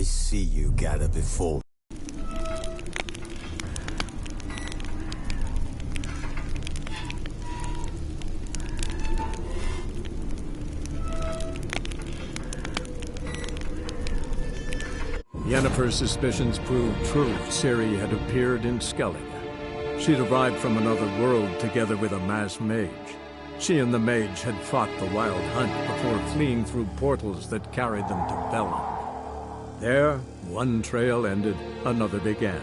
I see you gather before. Yennefer's suspicions proved true. Ciri had appeared in Skellige. She'd arrived from another world together with a masked mage. She and the mage had fought the Wild Hunt before fleeing through portals that carried them to Bellum. There, one trail ended, another began.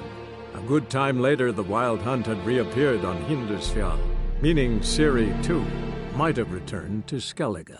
A good time later, the Wild Hunt had reappeared on Hindusfjall, meaning Ciri, too, might have returned to Skellige.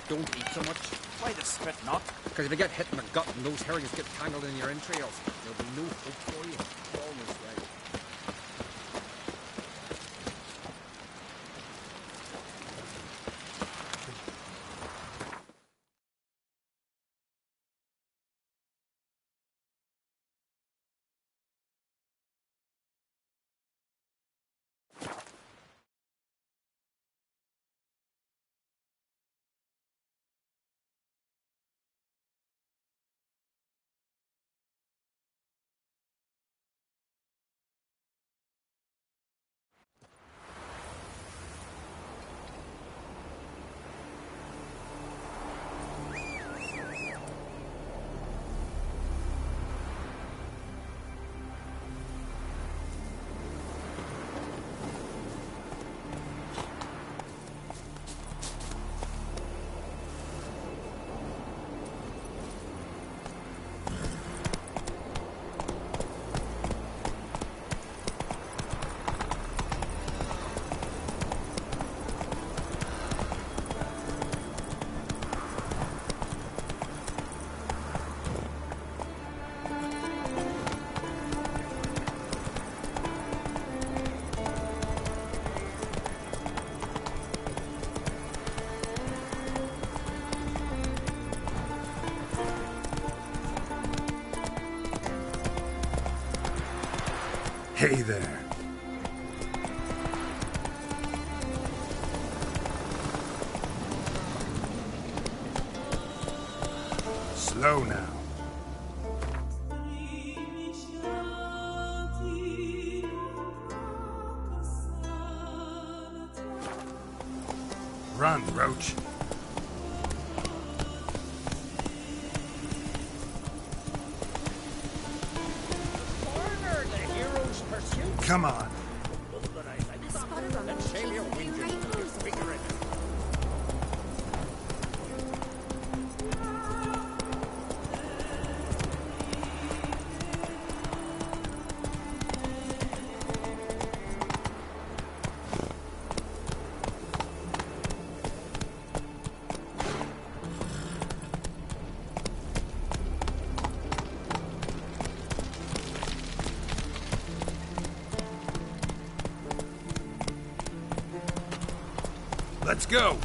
Don't eat so much. Why the spit not? Because if you get hit in the gut and those herrings get tangled in your entrails, there'll be no hope for you. Almost right. Hey there. Slow now. Run, Roach. Come on. Shave your wings and you'll get bigger in it. Let's go.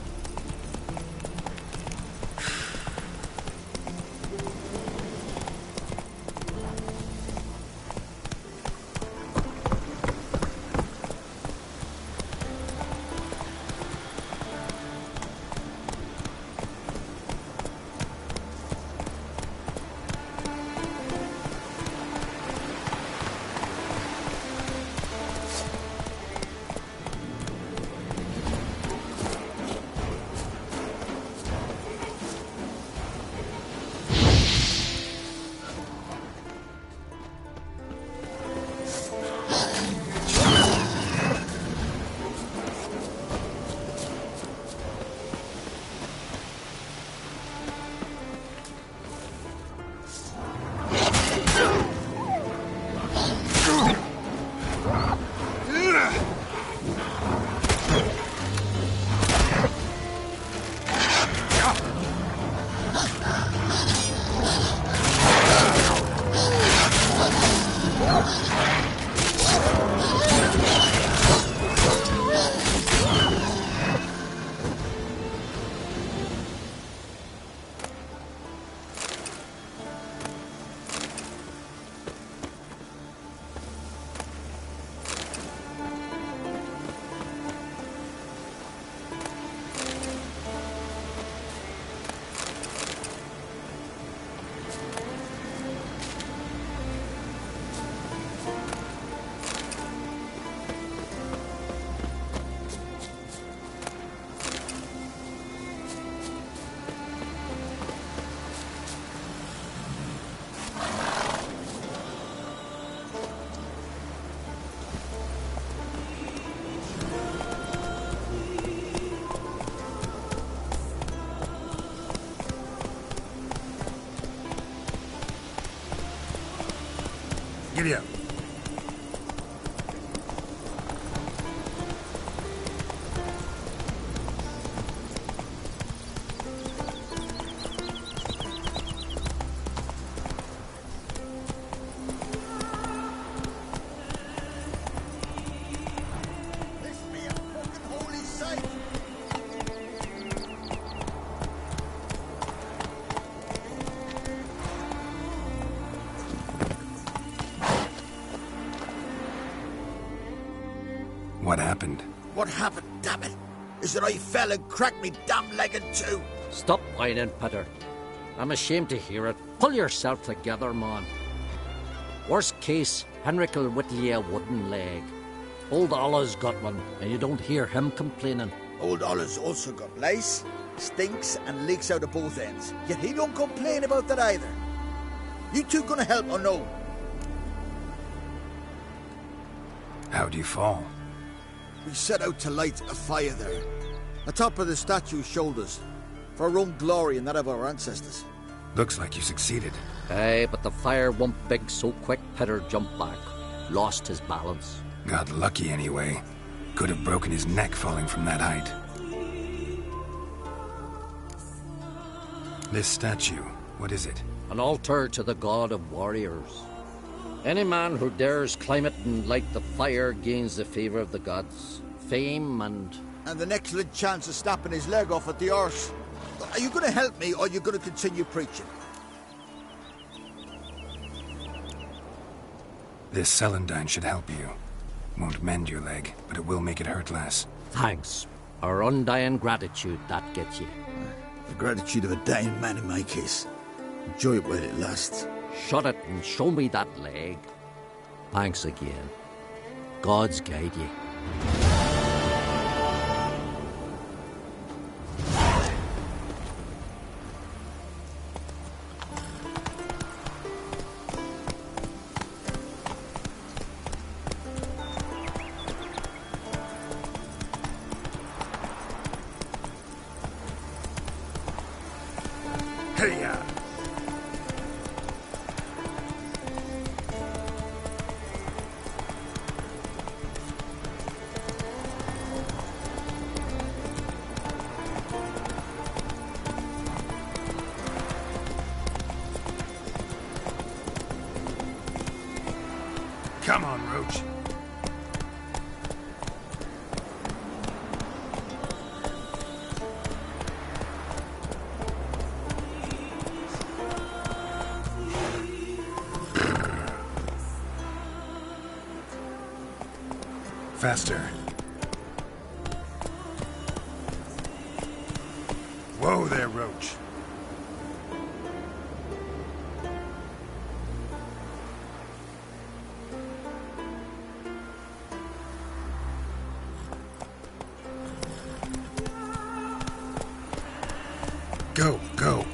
Giddy up. What happened? What happened, damn it? Is that I fell and cracked me damn leg in two. Stop whining, Peter. I'm ashamed to hear it. Pull yourself together, man. Worst case, Henrik will whittle you a wooden leg. Old Ollah's got one, and you don't hear him complaining. Old Ollah's also got lice, stinks, and leaks out of both ends. Yet he don't complain about that either. You two gonna help or no? How'd you fall? We set out to light a fire there, atop of the statue's shoulders, for our own glory and that of our ancestors. Looks like you succeeded. Aye, but the fire went big so quick Peter jumped back. Lost his balance. Got lucky anyway. Could have broken his neck falling from that height. This statue, what is it? An altar to the god of warriors. Any man who dares climb it and light the fire gains the favour of the gods, fame and an excellent chance of snapping his leg off at the arse. Are you going to help me, or are you going to continue preaching? This celandine should help you. Won't mend your leg, but it will make it hurt less. Thanks. Our undying gratitude, that gets you. The gratitude of a dying man in my case. Enjoy it while it lasts. Shut it and show me that leg. Thanks again. God's guide you. Hey-ya! Come on, Roach. Faster. Whoa there, Roach. Go, go.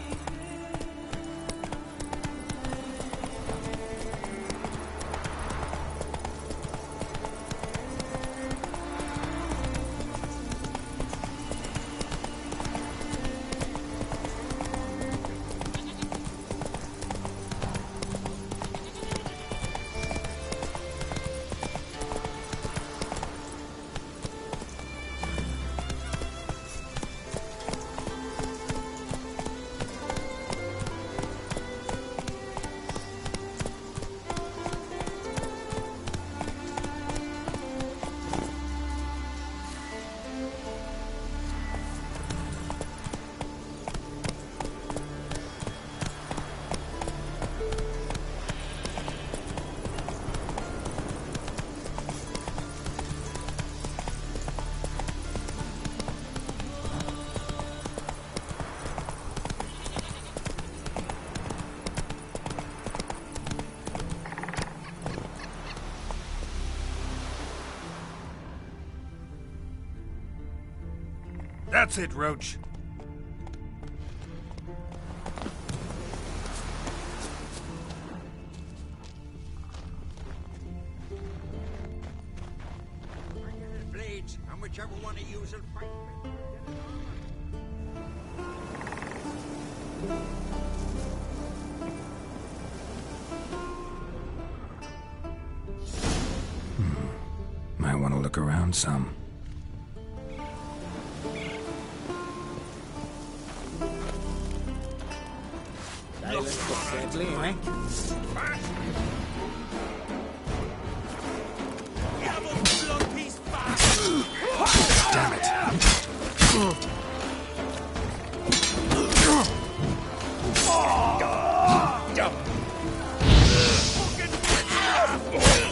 That's it, Roach. Blades, and whichever one of you's will fight. Might want to look around some. Damn it.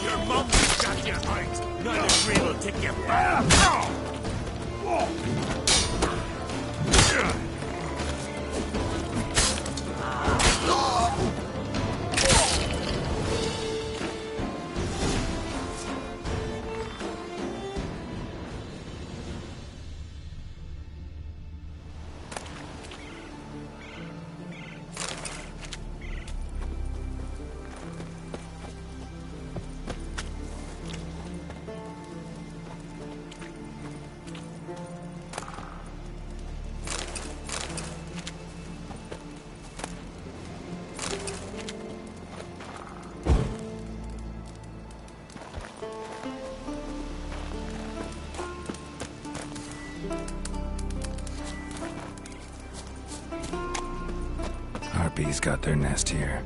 Your mom's got your heart. Not a tree will take you back. Harpies got their nest here.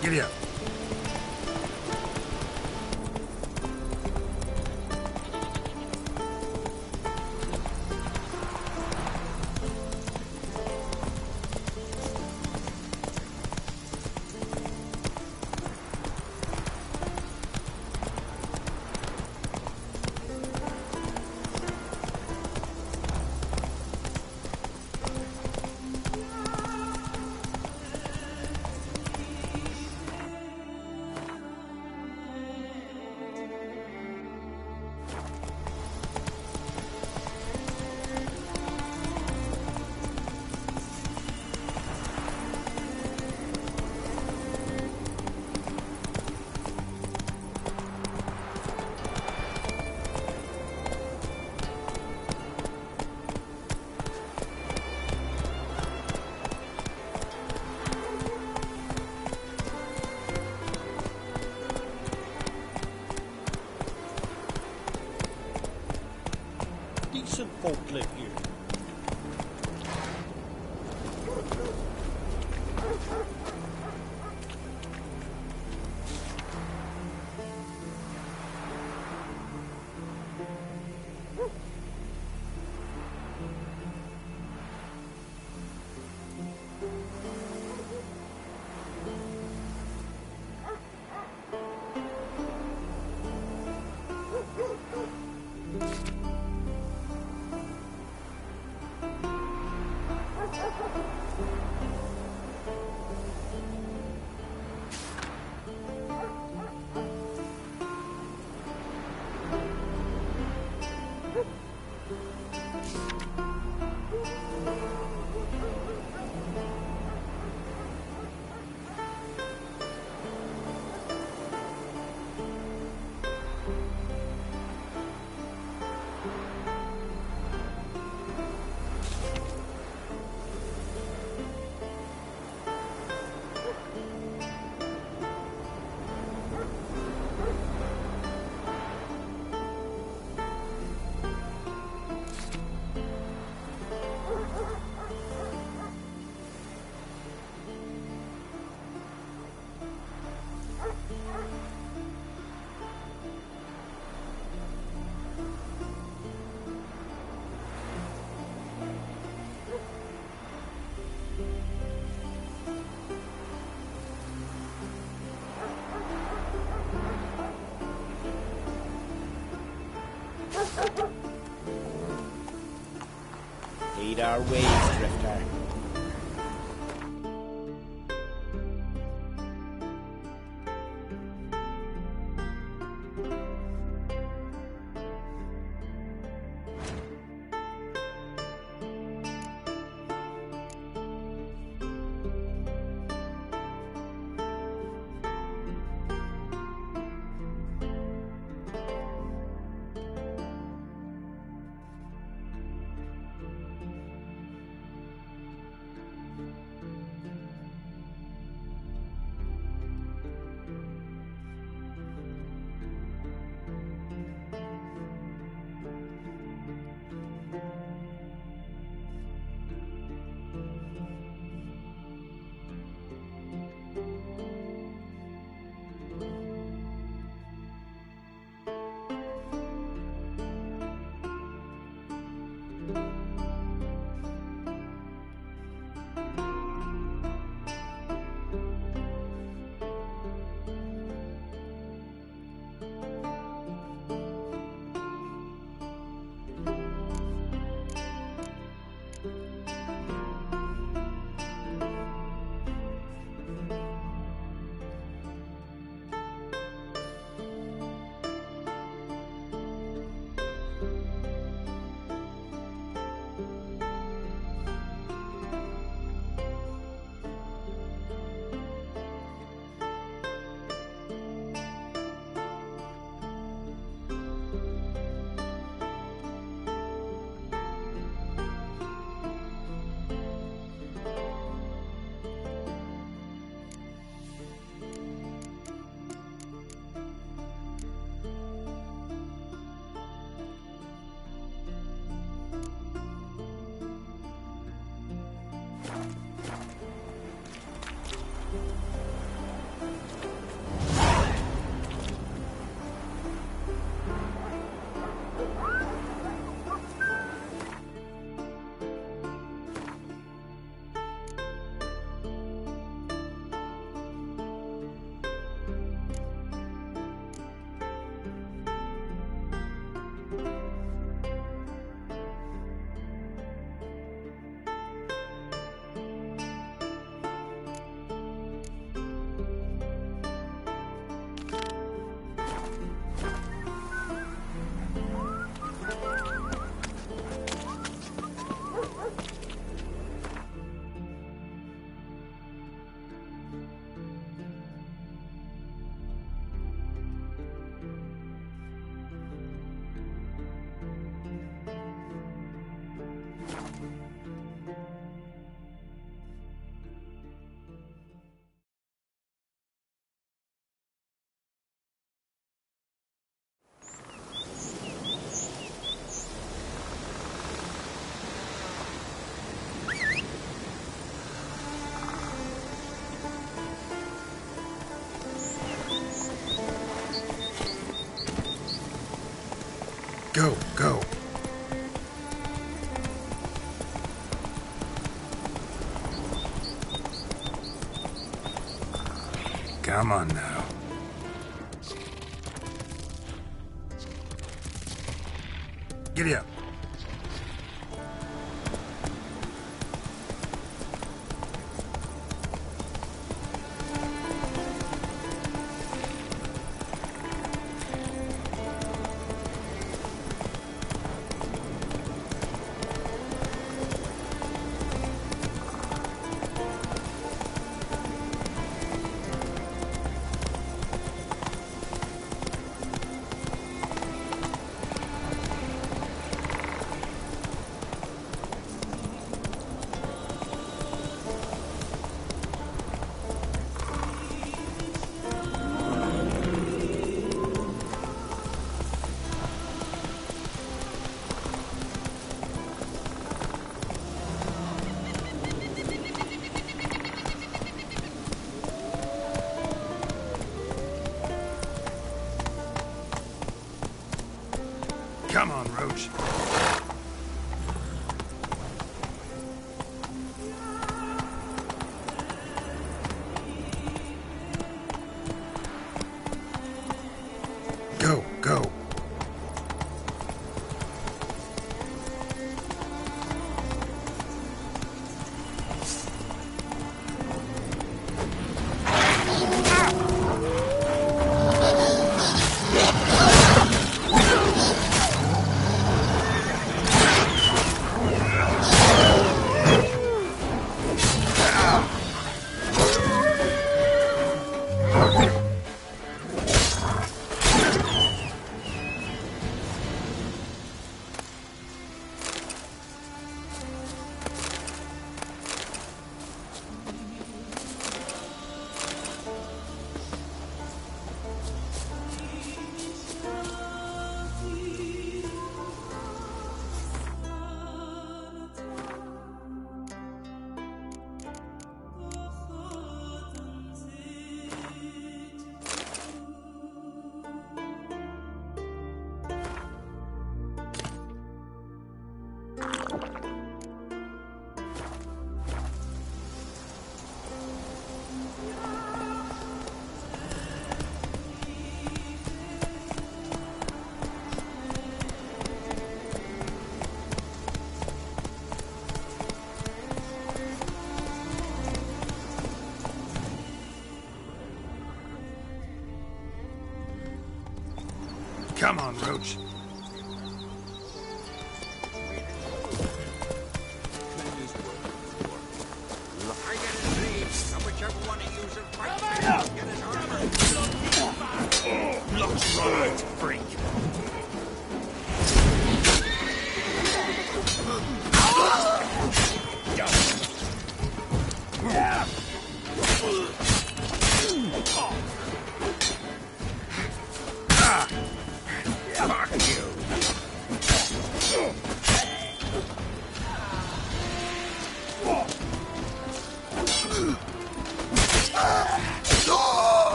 Giddy up. Decent folk live here. Aid our ways, Drifter. Go, go. Come on now. Giddy up. Come on, Roach. Go, go. Come on, Roach. I get his dreams, and whichever one he uses fights, get his armor. Looks right, freak.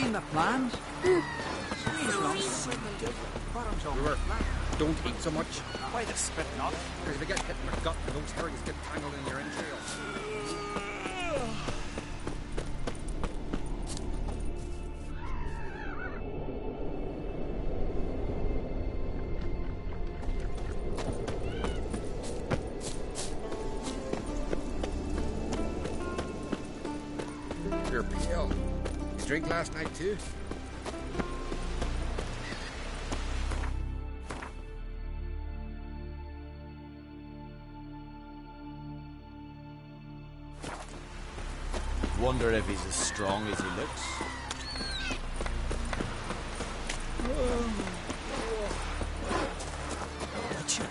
seen the plans? Brewer, don't eat so much. Why the spit not? Because if you get hit in the gut, those herrings get tangled in your entrails. You're pale. You drink last night too? Wonder if he's as strong as he looks. Watch it.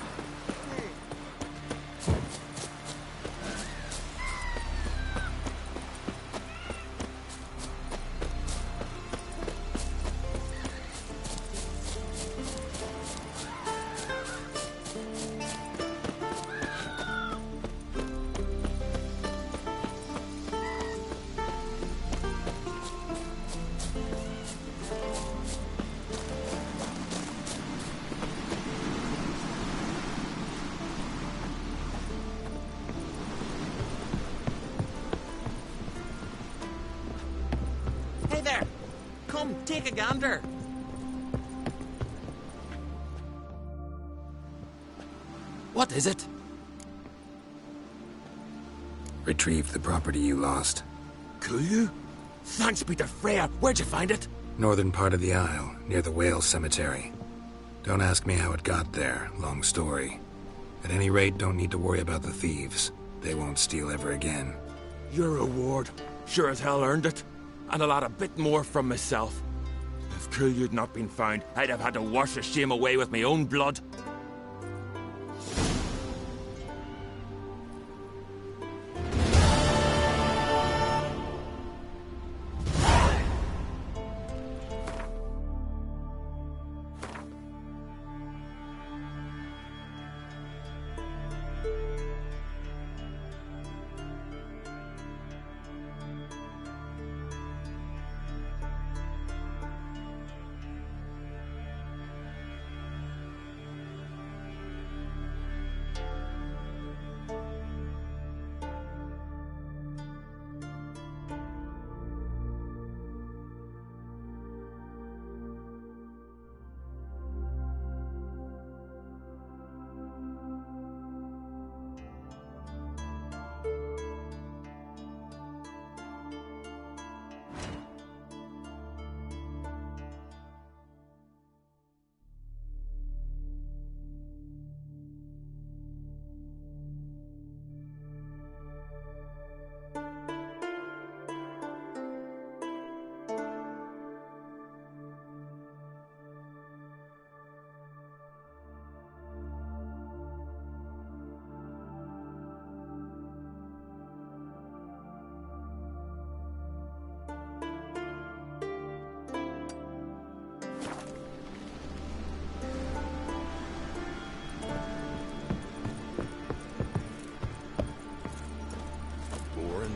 Hey there! Come, take a gander. What is it? Retrieved the property you lost. Could you? Thanks be to Freya. Where'd you find it? Northern part of the Isle, near the whale cemetery. Don't ask me how it got there, long story. At any rate, don't need to worry about the thieves. They won't steal ever again. Your reward. Sure as hell earned it. And I'll add a bit more from myself. If Killiard not been found, I'd have had to wash the shame away with my own blood.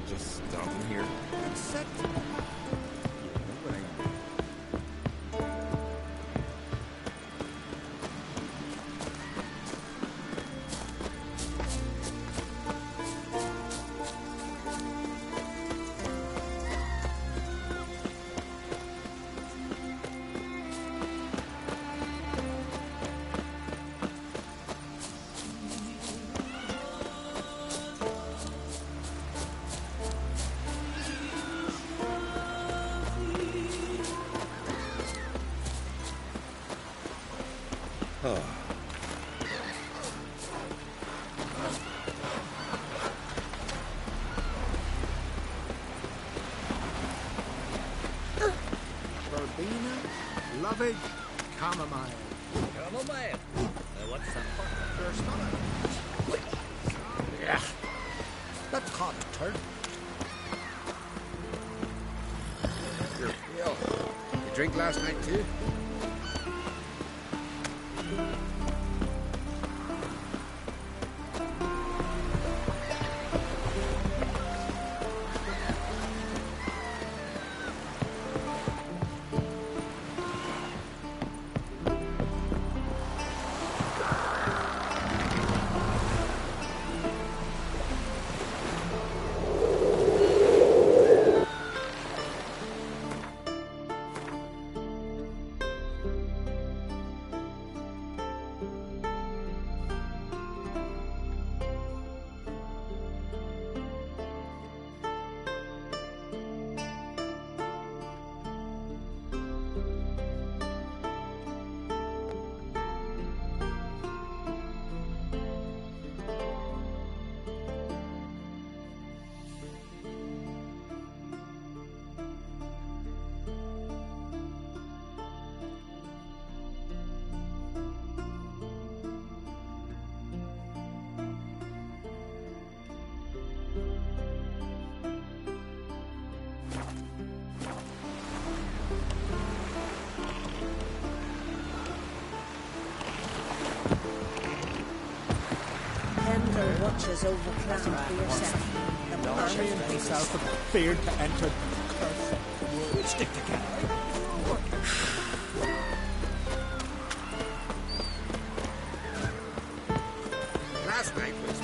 Just down here. Set. Verbena, lovage, chamomile. Chamomile. What's that for? Your stomach. Yeah. That's hot, turd. You're pale. You drink last night too? Watch us overcrowd for yourself. Burying himself and feared to enter the cursed wood. We'll stick together. Last night was...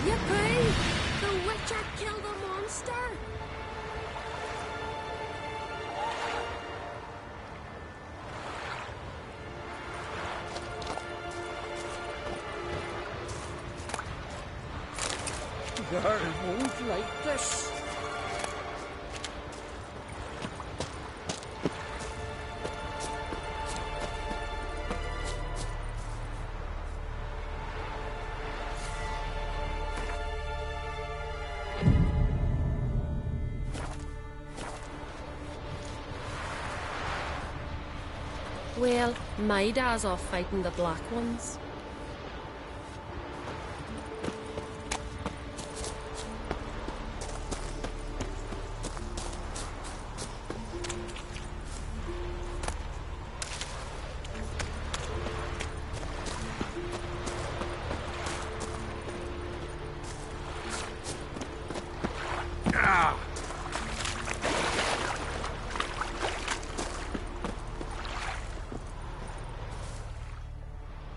Yippee! The witcher killed the monster! I won't like this. Well, my dad's off fighting the black ones.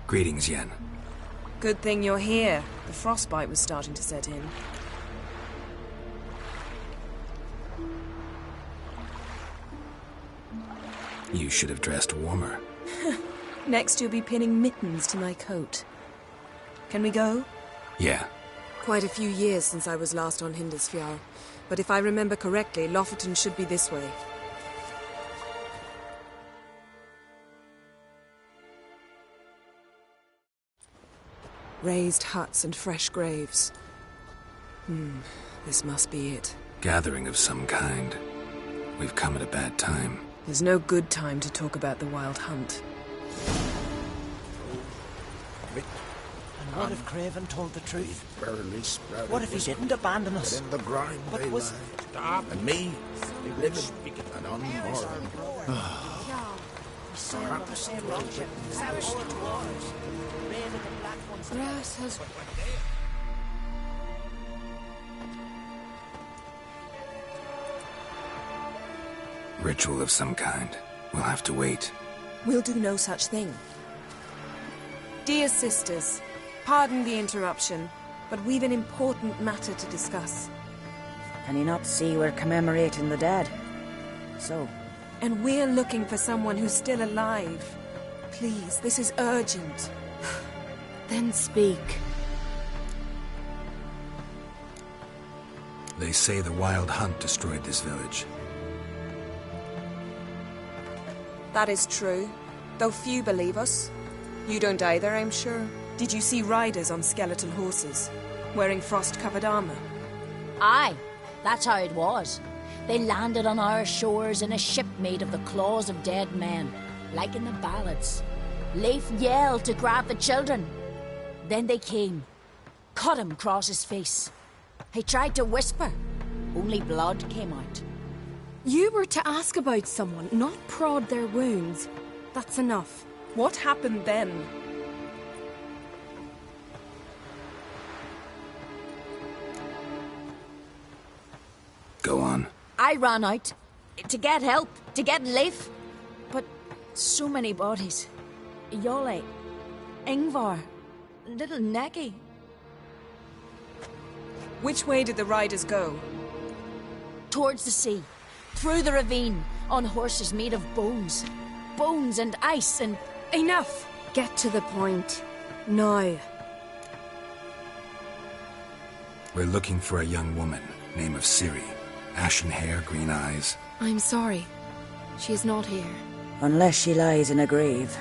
Greetings, Yen. Good thing you're here. The frostbite was starting to set in. You should have dressed warmer. Next you'll be pinning mittens to my coat. Can we go? Yeah. Quite a few years since I was last on Hindisfjall, but if I remember correctly, Lofoten should be this way. Raised huts and fresh graves. This must be it. Gathering of some kind. We've come at a bad time. There's no good time to talk about the wild hunt. And what if Craven told the truth? Barely sprouted. What if he didn't abandon But us? in the grind But they was- lie. Stop. And me, living and unharmed. Grass has... Ritual of some kind. We'll have to wait. We'll do no such thing. Dear sisters, pardon the interruption, but we've an important matter to discuss. Can you not see we're commemorating the dead? So, And we're looking for someone who's still alive. Please, this is urgent. Then speak. They say the wild hunt destroyed this village. That is true, though few believe us. You don't either, I'm sure. Did you see riders on skeletal horses, wearing frost-covered armor? Aye, that's how it was. They landed on our shores in a ship made of the claws of dead men, like in the ballads. Leif yelled to grab the children. Then they came, cut him across his face. He tried to whisper, only blood came out. You were to ask about someone, not prod their wounds. That's enough. What happened then? Go on. I ran out to get help, to get Leif. But so many bodies. Yolle, Ingvar, little Necky. Which way did the riders go? Towards the sea, through the ravine, on horses made of bones. Bones and ice and... Enough! Get to the point. Now. We're looking for a young woman, name of Ciri. Ashen hair, green eyes. I'm sorry. She is not here. unless she lies in a grave.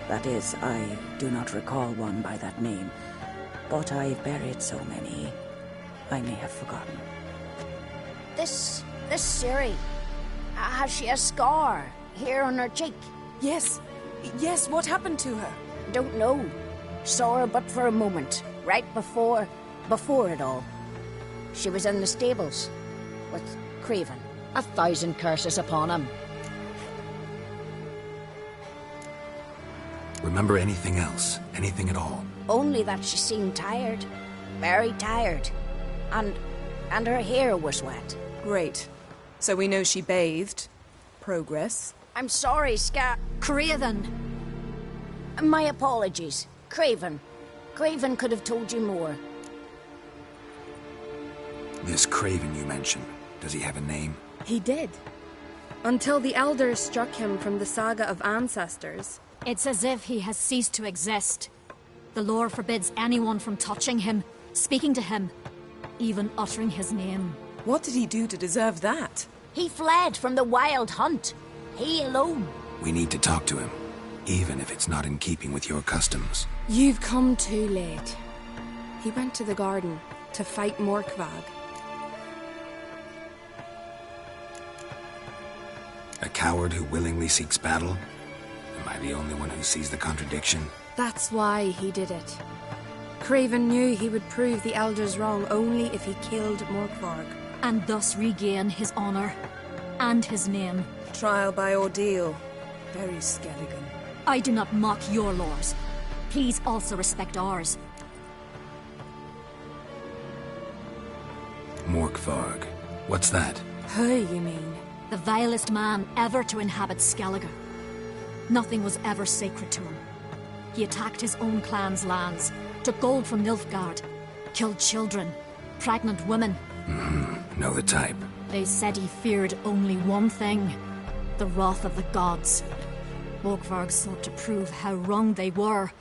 That is, I do not recall one by that name. But I've buried so many, I may have forgotten. This Ciri, has she a scar here on her cheek? Yes, what happened to her? Don't know. Saw her but for a moment, right before it all. She was in the stables with Craven. 1,000 curses upon him. Remember anything else? Anything at all? Only that she seemed tired. Very tired. And And her hair was wet. Great. So we know she bathed. Progress. I'm sorry, Craven. My apologies. Craven. Craven could have told you more. This Craven you mentioned, does he have a name? He did. Until the elders struck him from the saga of ancestors. It's as if he has ceased to exist. The lore forbids anyone from touching him, speaking to him, even uttering his name. What did he do to deserve that? He fled from the wild hunt. He alone. We need to talk to him, even if it's not in keeping with your customs. You've come too late. He went to the garden to fight Morkvag. A coward who willingly seeks battle? Am I the only one who sees the contradiction? That's why he did it. Craven knew he would prove the elders wrong only if he killed Morkvarg. And thus regain his honor and his name. Trial by ordeal. Very Skelligan. I do not mock your laws. Please also respect ours. Morkvarg. What's that? Who, you mean? The vilest man ever to inhabit Skellige. Nothing was ever sacred to him. He attacked his own clan's lands, took gold from Nilfgaard, killed children, pregnant women. Know the type. They said he feared only one thing, the wrath of the gods. Morkvarg sought to prove how wrong they were,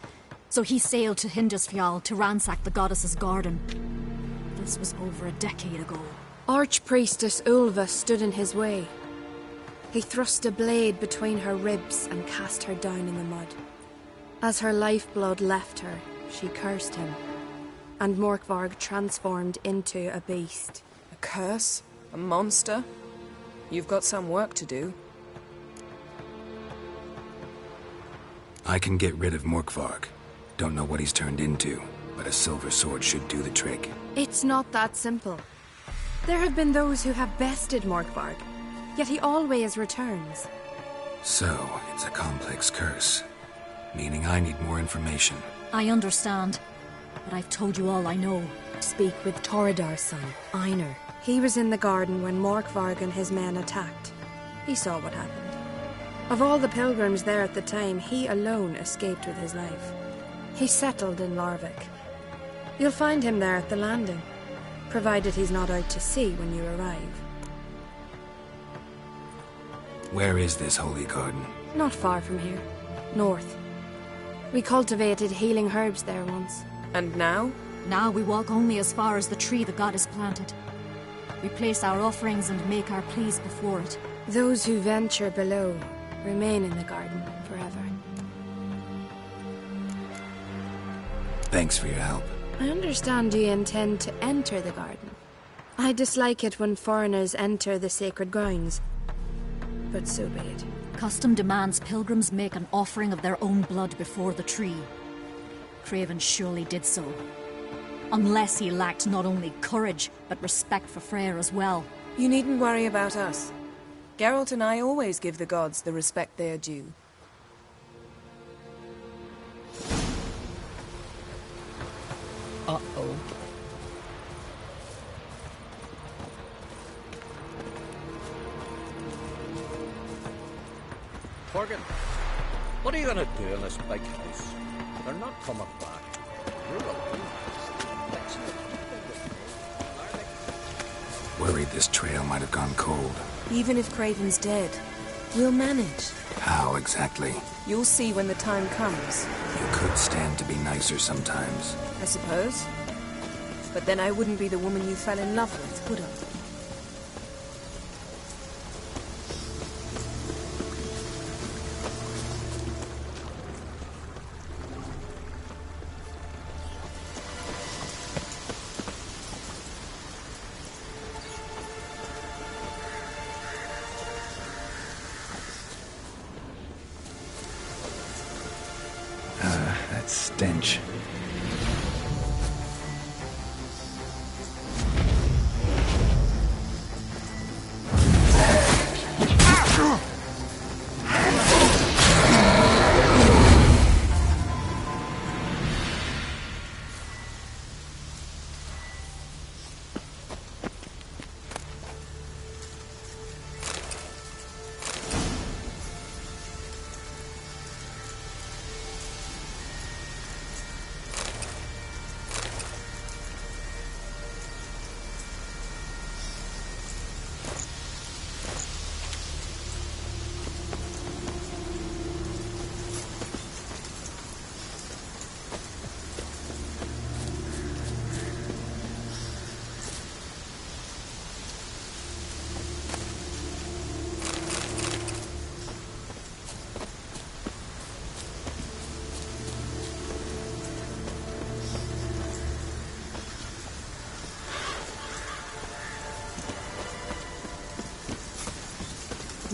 so he sailed to Hindusfjall to ransack the goddess's garden. This was over a decade ago. Archpriestess Ulva stood in his way. He thrust a blade between her ribs and cast her down in the mud. As her lifeblood left her, she cursed him, and Morkvarg transformed into a beast. A curse? A monster? You've got some work to do. I can get rid of Morkvarg. Don't know what he's turned into, but a silver sword should do the trick. It's not that simple. There have been those who have bested Morkvarg, yet he always returns. So, it's a complex curse, meaning I need more information. I understand, but I've told you all I know. Speak with Torridar's son, Einar. He was in the garden when Morkvarg and his men attacked. He saw what happened. Of all the pilgrims there at the time, he alone escaped with his life. He settled in Larvik. You'll find him there at the landing, provided he's not out to sea when you arrive. Where is this holy garden? Not far from here. North. We cultivated healing herbs there once. And now? Now we walk only as far as the tree the goddess planted. We place our offerings and make our pleas before it. Those who venture below remain in the garden forever. Thanks for your help. I understand you intend to enter the garden. I dislike it when foreigners enter the sacred grounds, but so be it. Custom demands pilgrims make an offering of their own blood before the tree. Craven surely did so. Unless he lacked not only courage, but respect for Freyr as well. You needn't worry about us. Geralt and I always give the gods the respect they are due. Uh-oh. Morgan, what are you gonna do in this big house? They're not coming back. Worried this trail might have gone cold. Even if Craven's dead, we'll manage. How exactly? You'll see when the time comes. You could stand to be nicer sometimes. I suppose. But then I wouldn't be the woman you fell in love with, would I? That stench.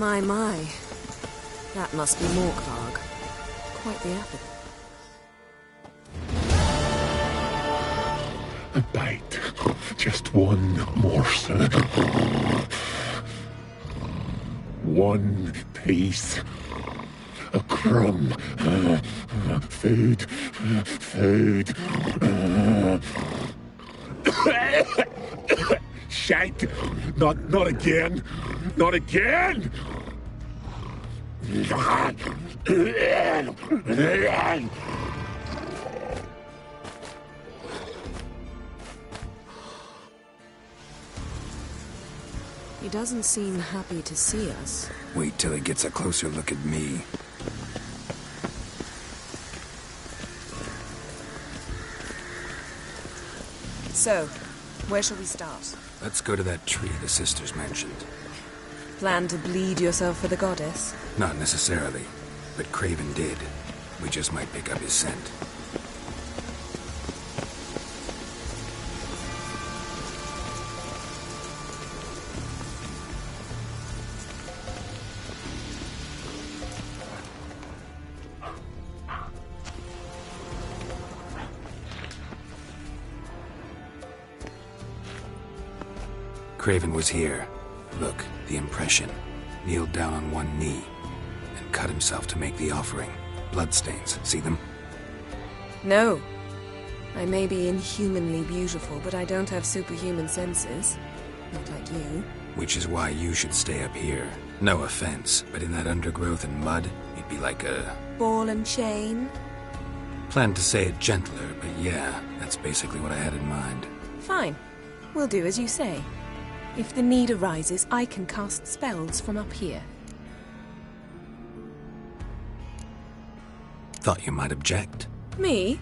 My. That must be Morkvarg. Quite the appetite. A bite. Just one morsel. One piece. A crumb. Food. Food. Shank. Not again. Not again. He doesn't seem happy to see us. Wait till he gets a closer look at me. So, where shall we start? Let's go to that tree the sisters mentioned. Plan to bleed yourself for the goddess? Not necessarily, but Craven did. We just might pick up his scent. Craven was here. Look, the impression. Kneeled down on one knee and cut himself to make the offering. Bloodstains, see them? No. I may be inhumanly beautiful, but I don't have superhuman senses. Not like you. Which is why you should stay up here. No offense, but in that undergrowth and mud, you'd be like a... ball and chain? Planned to say it gentler, but yeah, that's basically what I had in mind. Fine. We'll do as you say. If the need arises, I can cast spells from up here. Thought you might object. Me?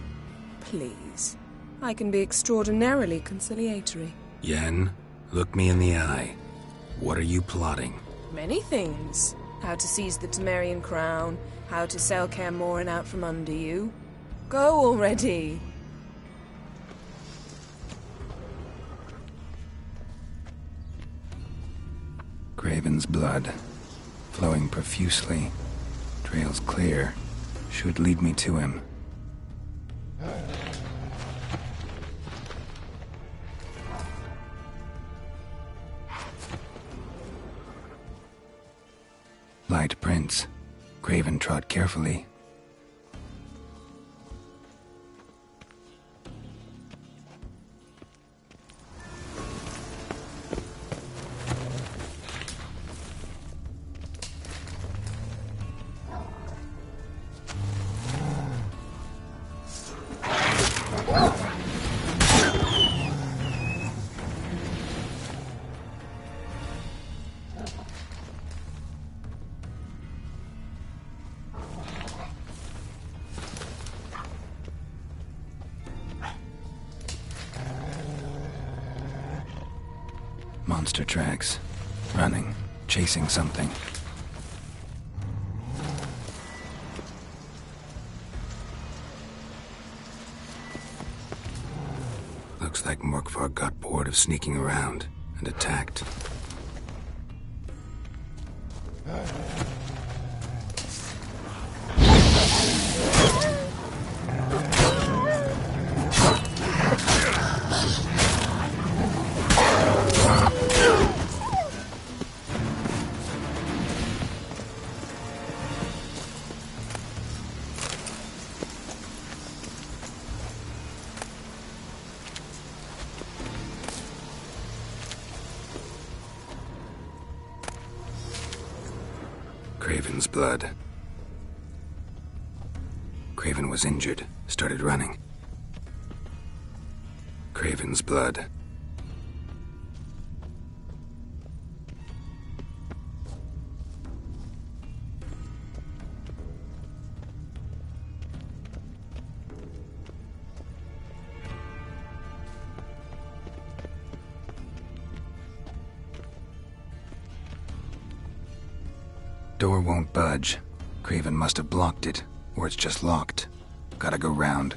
Please. I can be extraordinarily conciliatory. Yen, look me in the eye. What are you plotting? Many things. How to seize the Temerian crown, how to sell Kaer Morhen out from under you. Go already! Craven's blood, flowing profusely, trails clear, should lead me to him. Light prints. Craven trod carefully. Monster tracks. Running. Chasing something. Looks like Morkvarg got bored of sneaking around and attacked. Craven's blood. Craven was injured, started running. Craven's blood. Door won't budge. Craven must have blocked it, or it's just locked. Gotta go round.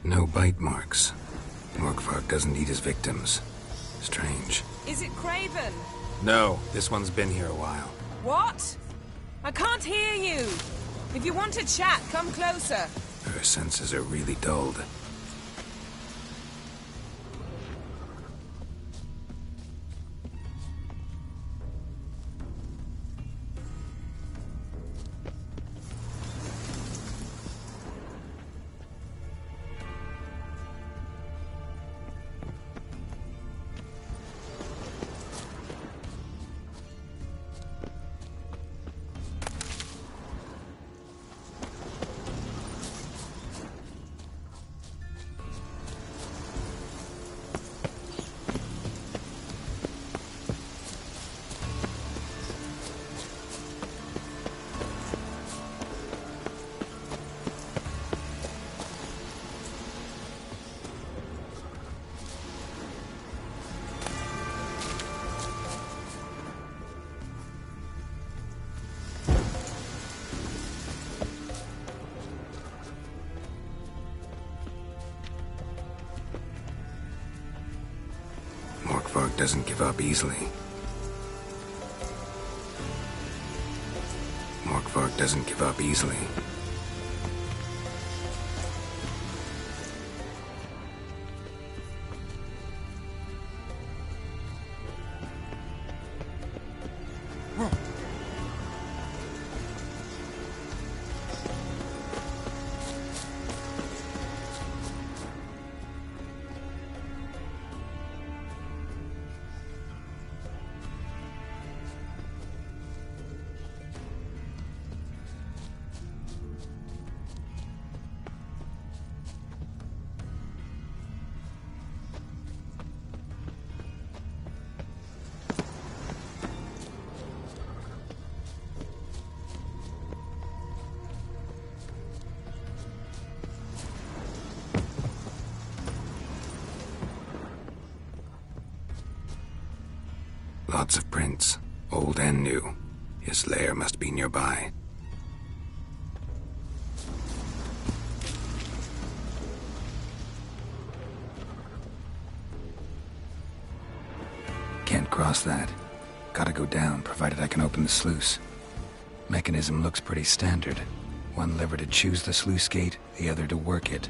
No bite marks. Morkvark doesn't eat his victims. Strange. Is it Craven? No, this one's been here a while. What? I can't hear you. If you want to chat, come closer. Her senses are really dulled. Morkvark doesn't give up easily. Morkvark doesn't give up easily. Lots of prints, old and new. His lair must be nearby. Can't cross that. Gotta go down, provided I can open the sluice. Mechanism looks pretty standard. One lever to choose the sluice gate, the other to work it.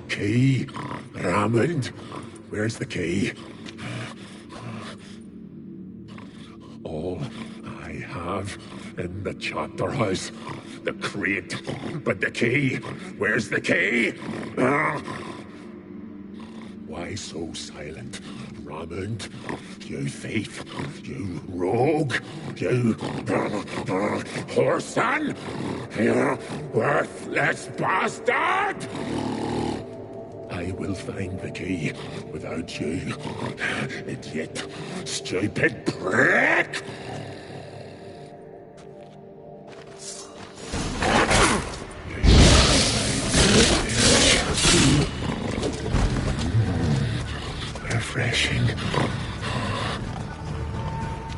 Key? Raymond? Where's the key? All I have in the chapter house. The crate. But the key? Where's the key? Why so silent? Raymond? You thief. You rogue. You whoreson. You worthless bastard! I will find the key without you, idiot, stupid prick! Refreshing.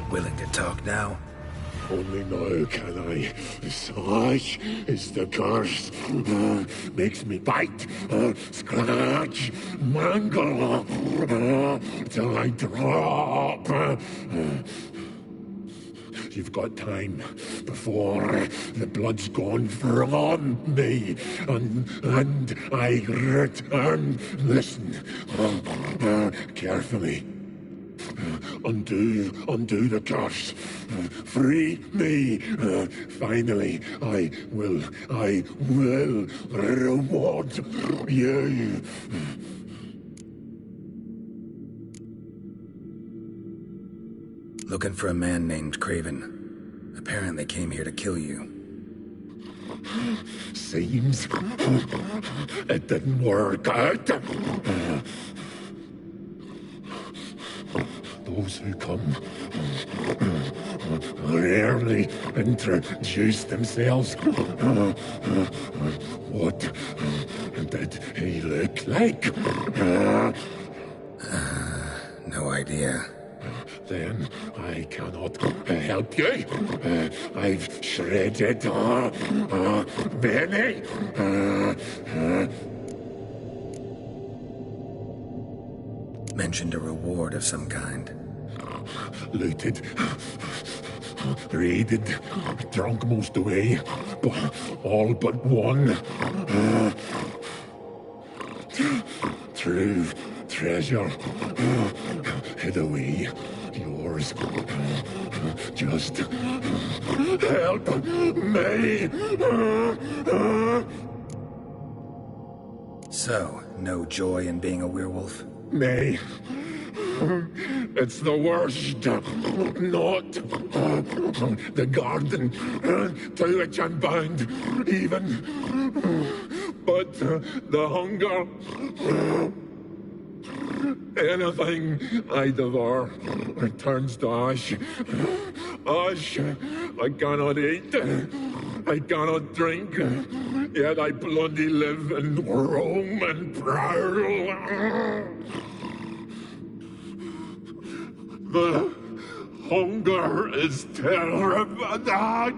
Willing to talk now? Only now can I. Such is the curse. Makes me bite, scratch, mangle, till I drop. You've got time before the blood's gone from me, and I return. Listen, carefully. Undo the curse. Free me. Finally, I will reward you. Looking for a man named Craven. Apparently came here to kill you. Seems it didn't work out. Those who come rarely introduce themselves. What did he look like? No idea. Then I cannot help you. I've shredded many. Mentioned a reward of some kind. Looted, raided, drunk most away, all but one. True treasure hid away. Yours. Just help me. So, no joy in being a werewolf? Nay. It's the worst. Not the garden to which I'm bound, even. But the hunger. Anything I devour turns to ash. Ash I cannot eat. I cannot drink. Yet I bloody live and roam and prowl. The hunger is terrible.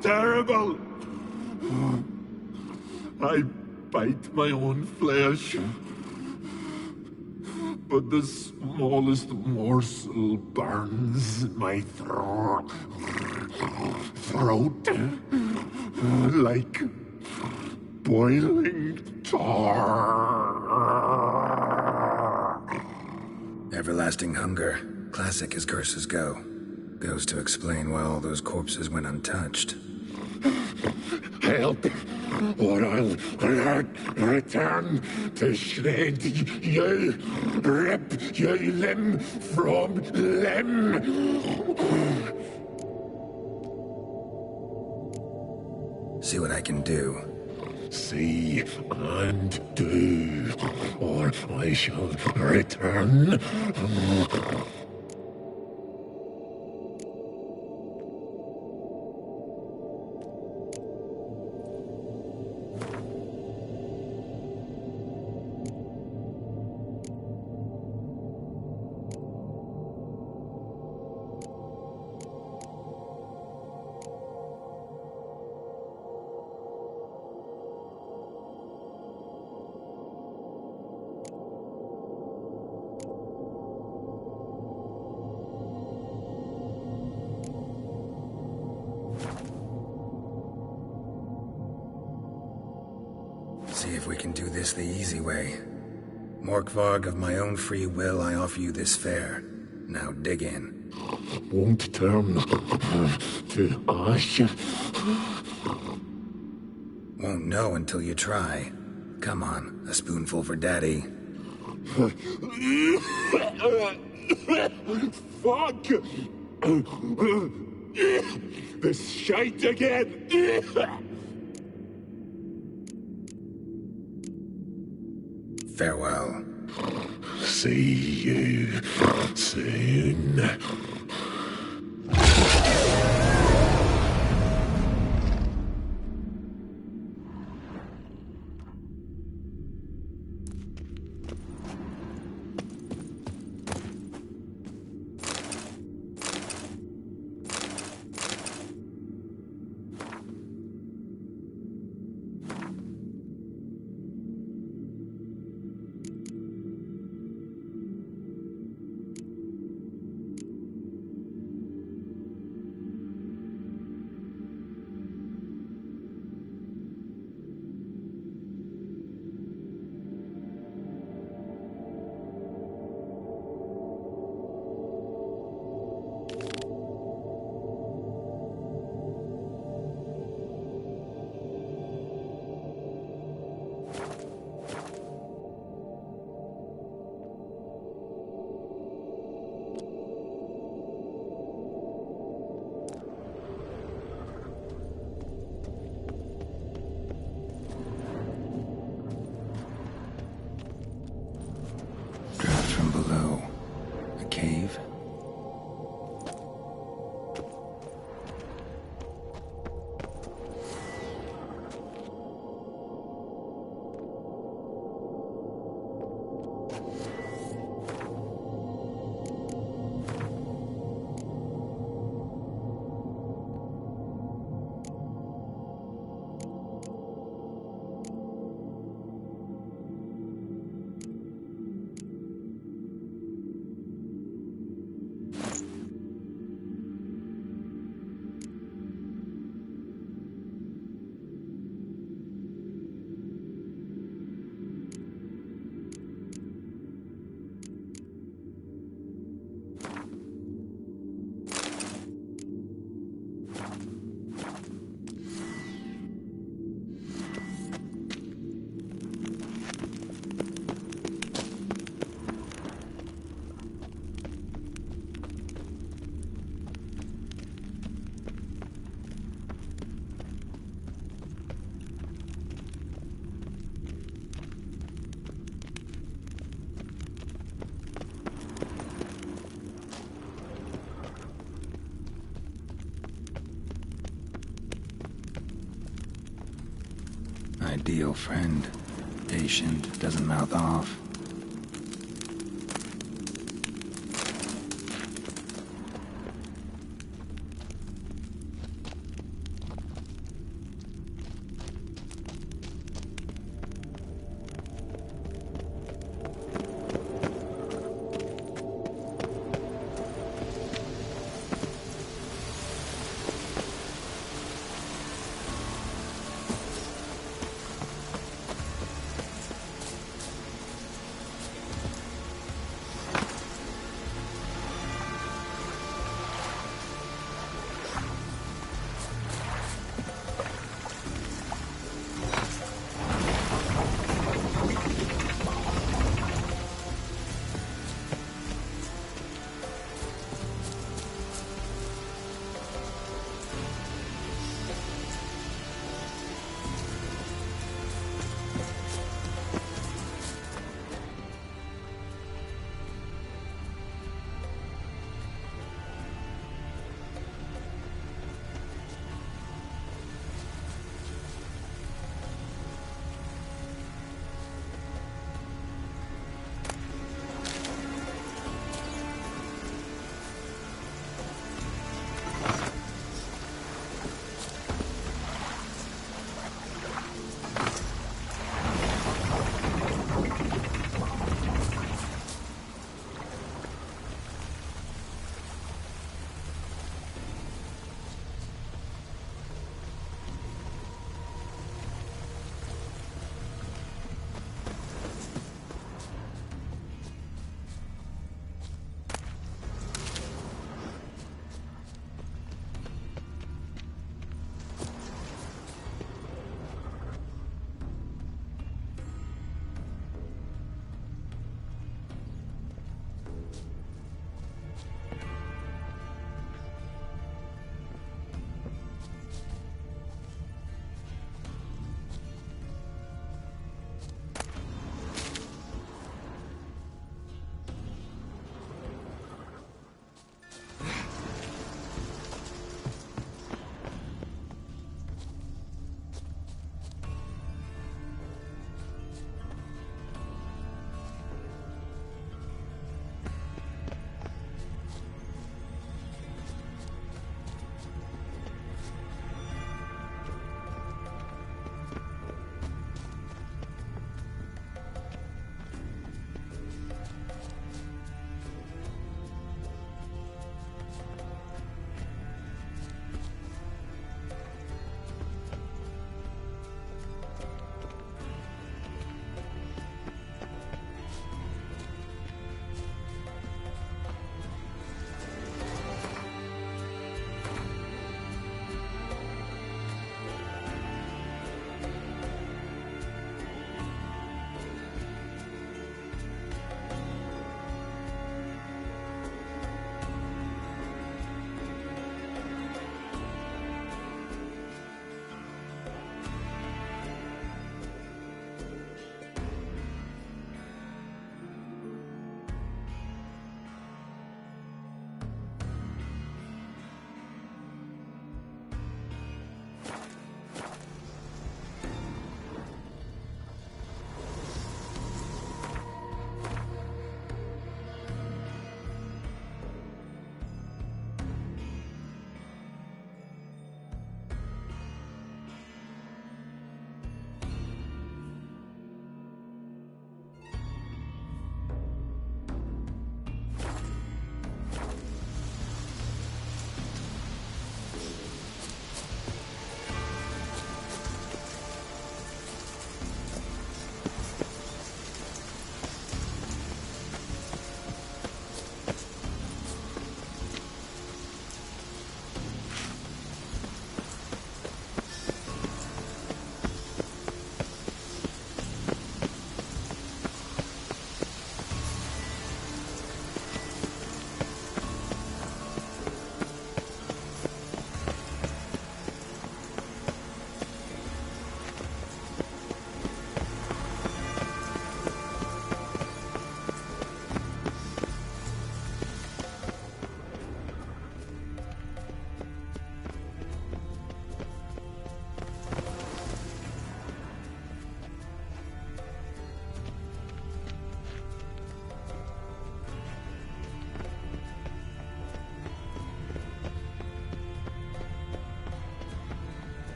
Terrible. I bite my own flesh. But the smallest morsel burns my throat like boiling tar. Everlasting hunger. Classic as curses go. Goes to explain why all those corpses went untouched. Help, or I'll return to shred you, rip you limb from limb. See what I can do. See and do, or I shall return. See if we can do this the easy way. Morkvarg, of my own free will, I offer you this fare. Now dig in. Won't turn to ash. Won't know until you try. Come on, a spoonful for Daddy. Fuck! This shite again! Farewell. See you soon. cave? Ideal friend. Patient, doesn't mouth off.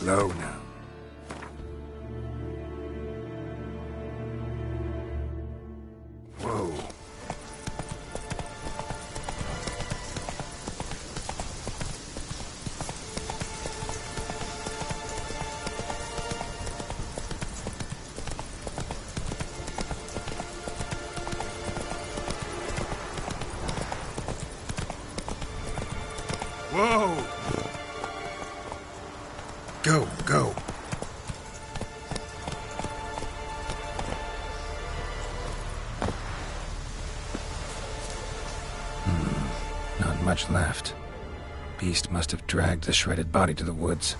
Slow now. Whoa. Whoa! Go, go. Not much left. Beast must have dragged the shredded body to the woods.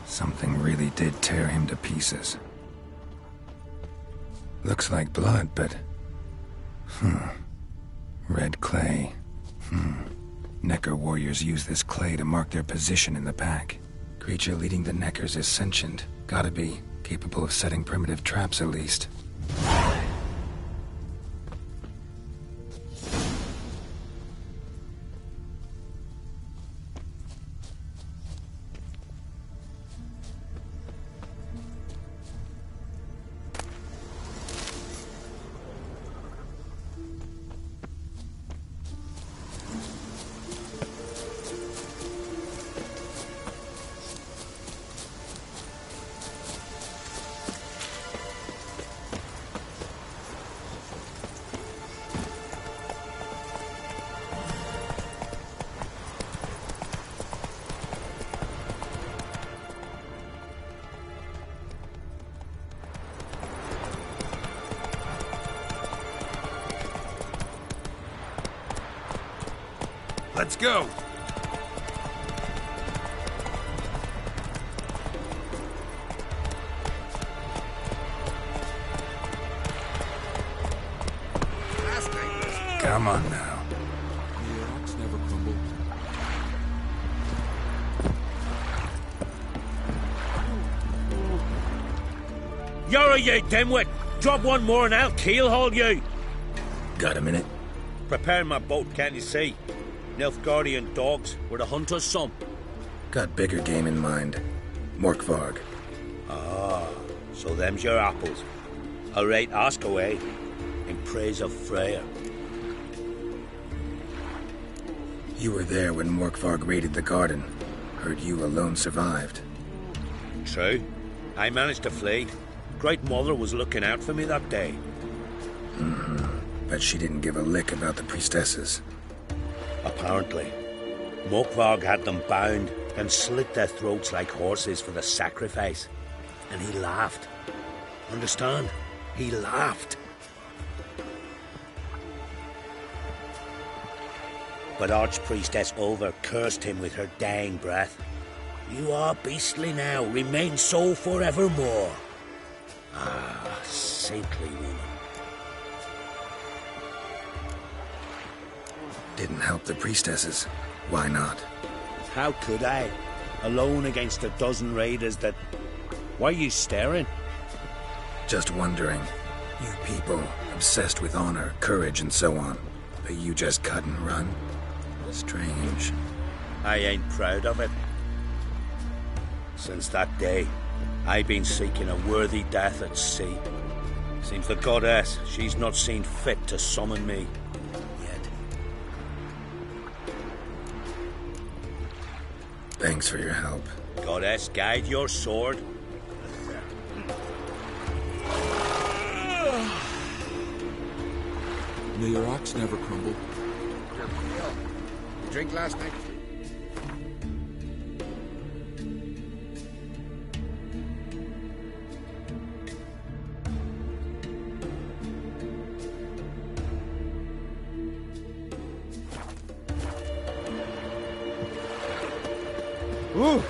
Something really did tear him to pieces. Looks like blood, but... Red clay. Necker warriors use this clay to mark their position in the pack. Creature leading the Neckers is sentient. Gotta be. Capable of setting primitive traps, at least. Let's go! Come on now. The rocks never crumble. You're you dimwit! Drop one more and I'll keelhaul you! Got a minute? Prepare my boat, can't you see? Nilfgaardian dogs were the hunters' some. Got bigger game in mind. Morkvarg. Ah, so them's your apples. All right, ask away. In praise of Freya. You were there when Morkvarg raided the garden. Heard you alone survived. True. I managed to flee. Great Mother was looking out for me that day. But she didn't give a lick about the priestesses. Apparently. Morkvarg had them bound and slit their throats like horses for the sacrifice. And he laughed. Understand? He laughed. But Archpriestess Ulver cursed him with her dying breath. You are beastly now, remain so forevermore. Ah, saintly woman. Didn't help the priestesses. Why not? How could I? Alone against a dozen raiders that... Why are you staring? Just wondering. You people, obsessed with honor, courage, and so on. But you just cut and run? Strange. I ain't proud of it. Since that day, I've been seeking a worthy death at sea. Seems the goddess, she's not seen fit to summon me. Yet. Thanks for your help. Goddess, guide your sword. May your axe never crumble. You drink last night? Ooh!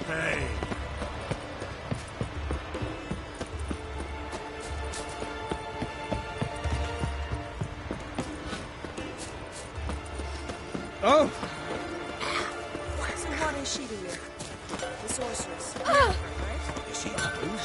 Hey! Oh! So what is she to you? The sorceress. Ah! Right? You see that move?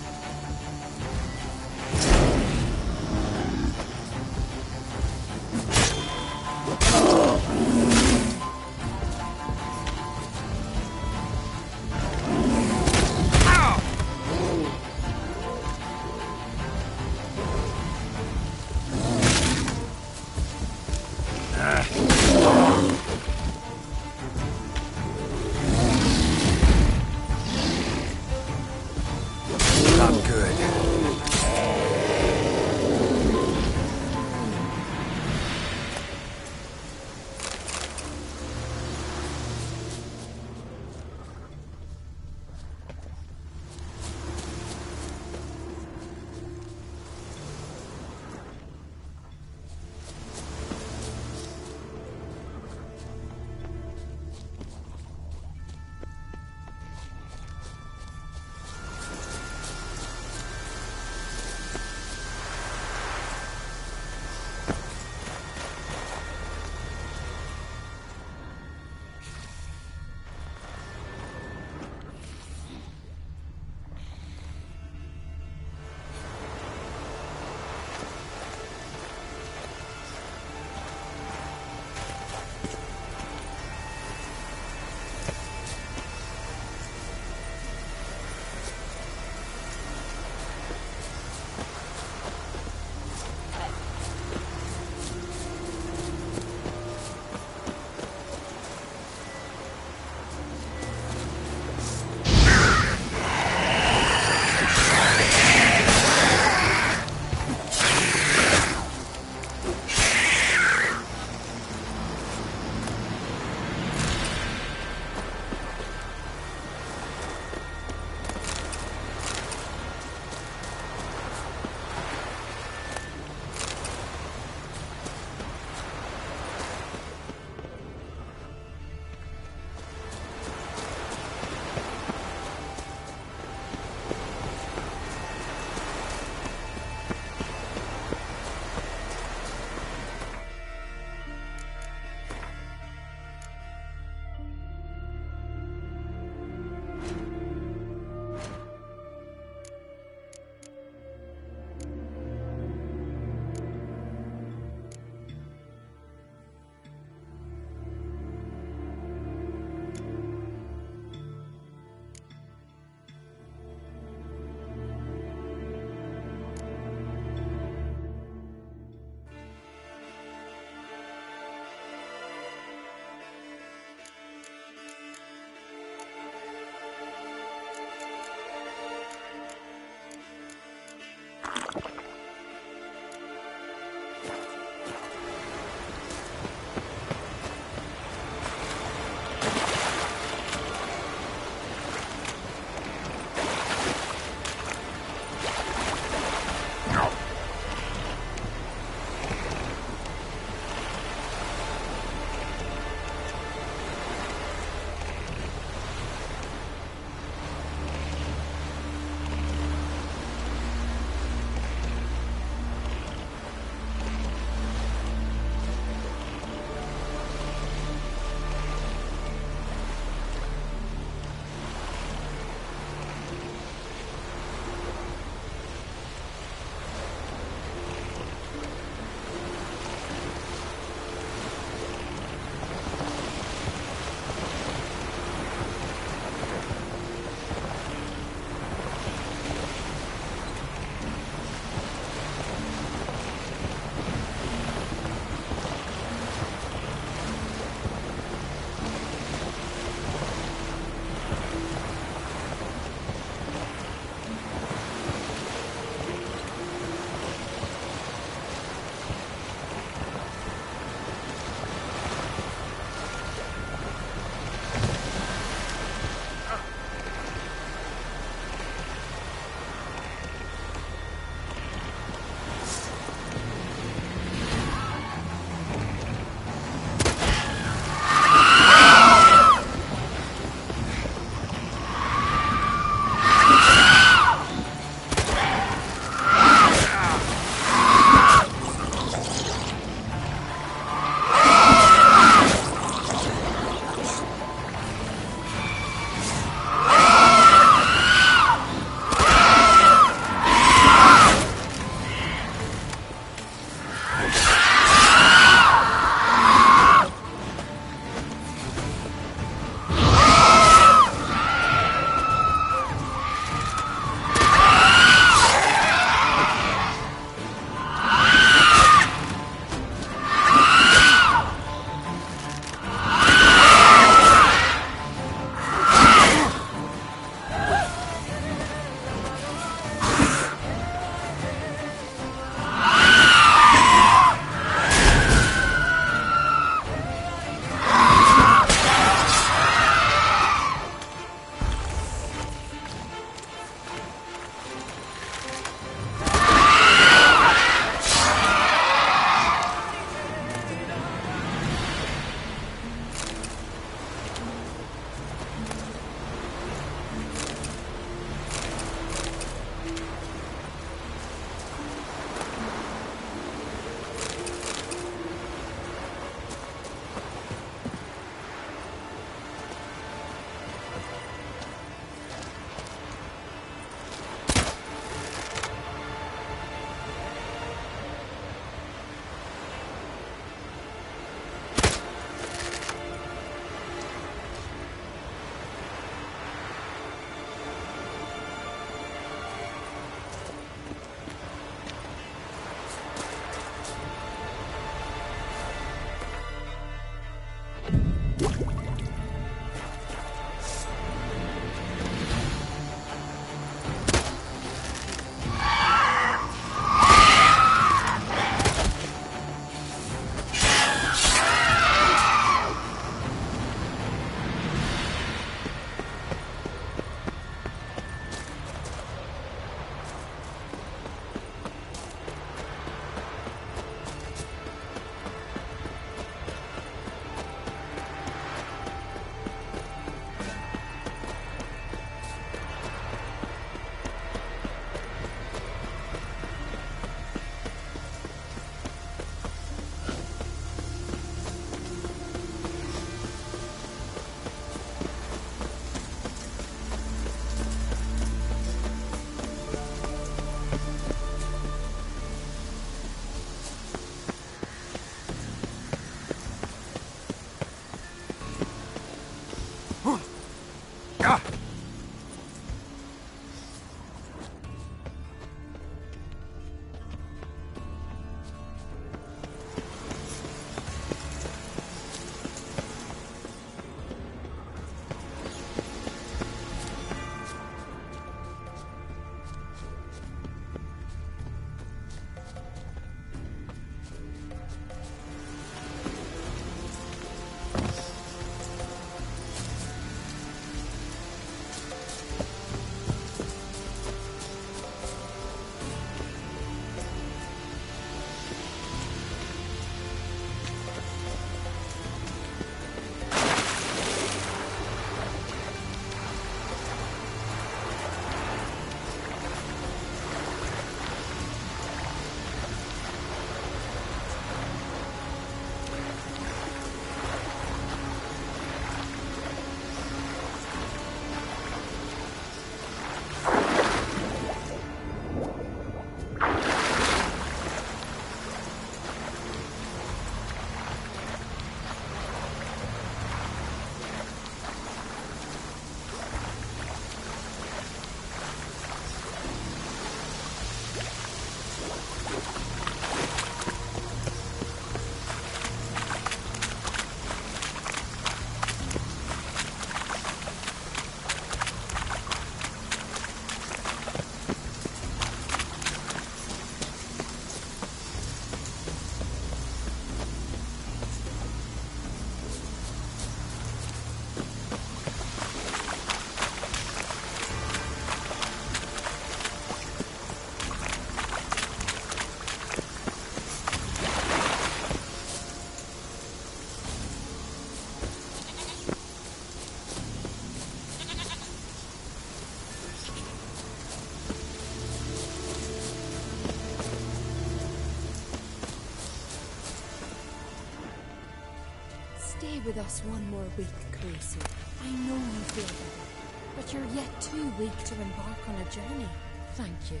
Stay with us one more week, Ciri. I know you feel better, but you're yet too weak to embark on a journey. Thank you,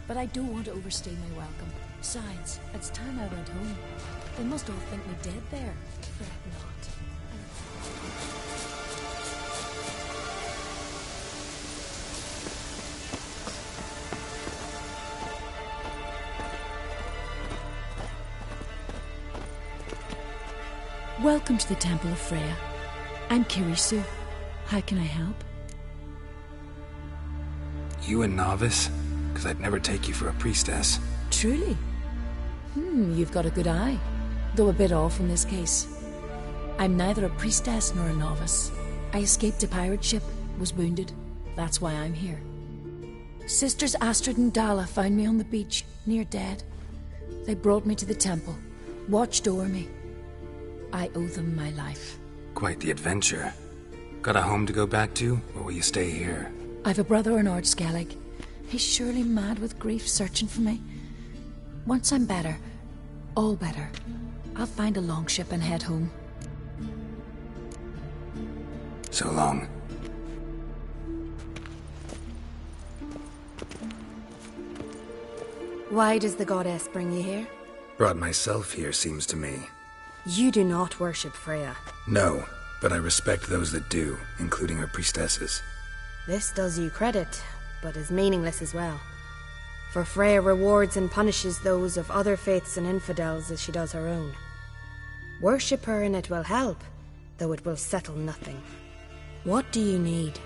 but I don't want to overstay my welcome. Besides, it's time I went home. They must all think me dead there. Fret not. Welcome to the Temple of Freya. I'm Ciri. How can I help? You a novice? Because I'd never take you for a priestess. Truly? You've got a good eye. Though a bit off in this case. I'm neither a priestess nor a novice. I escaped a pirate ship, was wounded. That's why I'm here. Sisters Astrid and Dala found me on the beach, near dead. They brought me to the temple, watched over me. I owe them my life. Quite the adventure. Got a home to go back to, or will you stay here? I've a brother in Ard Skellig. He's surely mad with grief searching for me. Once I'm better, all better, I'll find a longship and head home. So long. Why does the goddess bring you here? Brought myself here, seems to me. You do not worship Freya. No, but I respect those that do, including her priestesses. This does you credit, but is meaningless as well. For Freya rewards and punishes those of other faiths and infidels as she does her own. Worship her and it will help, though it will settle nothing. What do you need?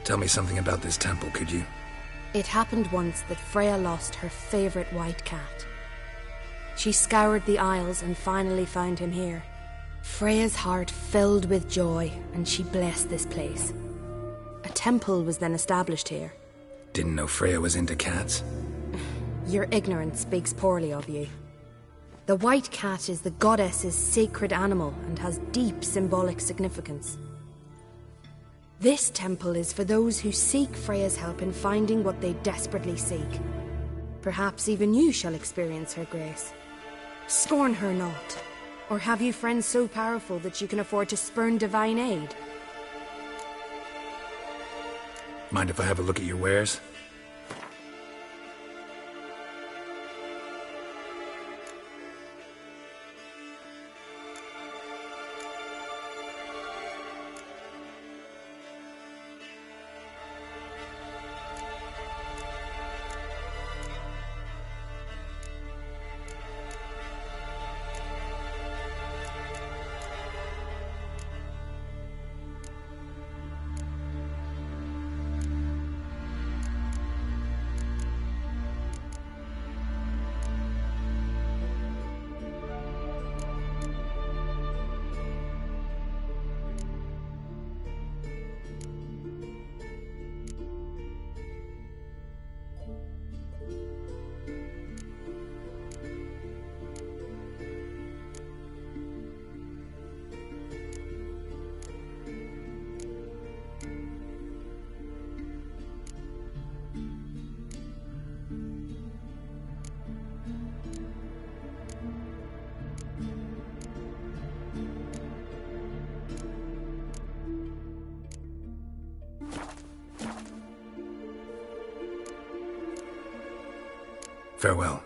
Tell me something about this temple, could you? It happened once that Freya lost her favorite white cat. She scoured the Isles and finally found him here. Freya's heart filled with joy, and she blessed this place. A temple was then established here. Didn't know Freya was into cats. Your ignorance speaks poorly of you. The white cat is the goddess's sacred animal and has deep symbolic significance. This temple is for those who seek Freya's help in finding what they desperately seek. Perhaps even you shall experience her grace. Scorn her not. Or have you friends so powerful that you can afford to spurn divine aid? Mind if I have a look at your wares? Farewell.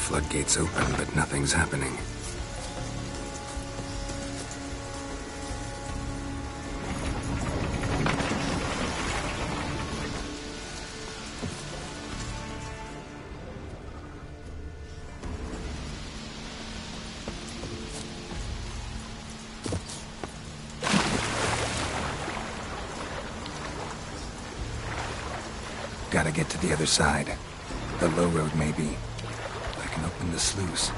floodgates open, but nothing's happening. Gotta get to the other side. The low road, maybe. I can open the sluice.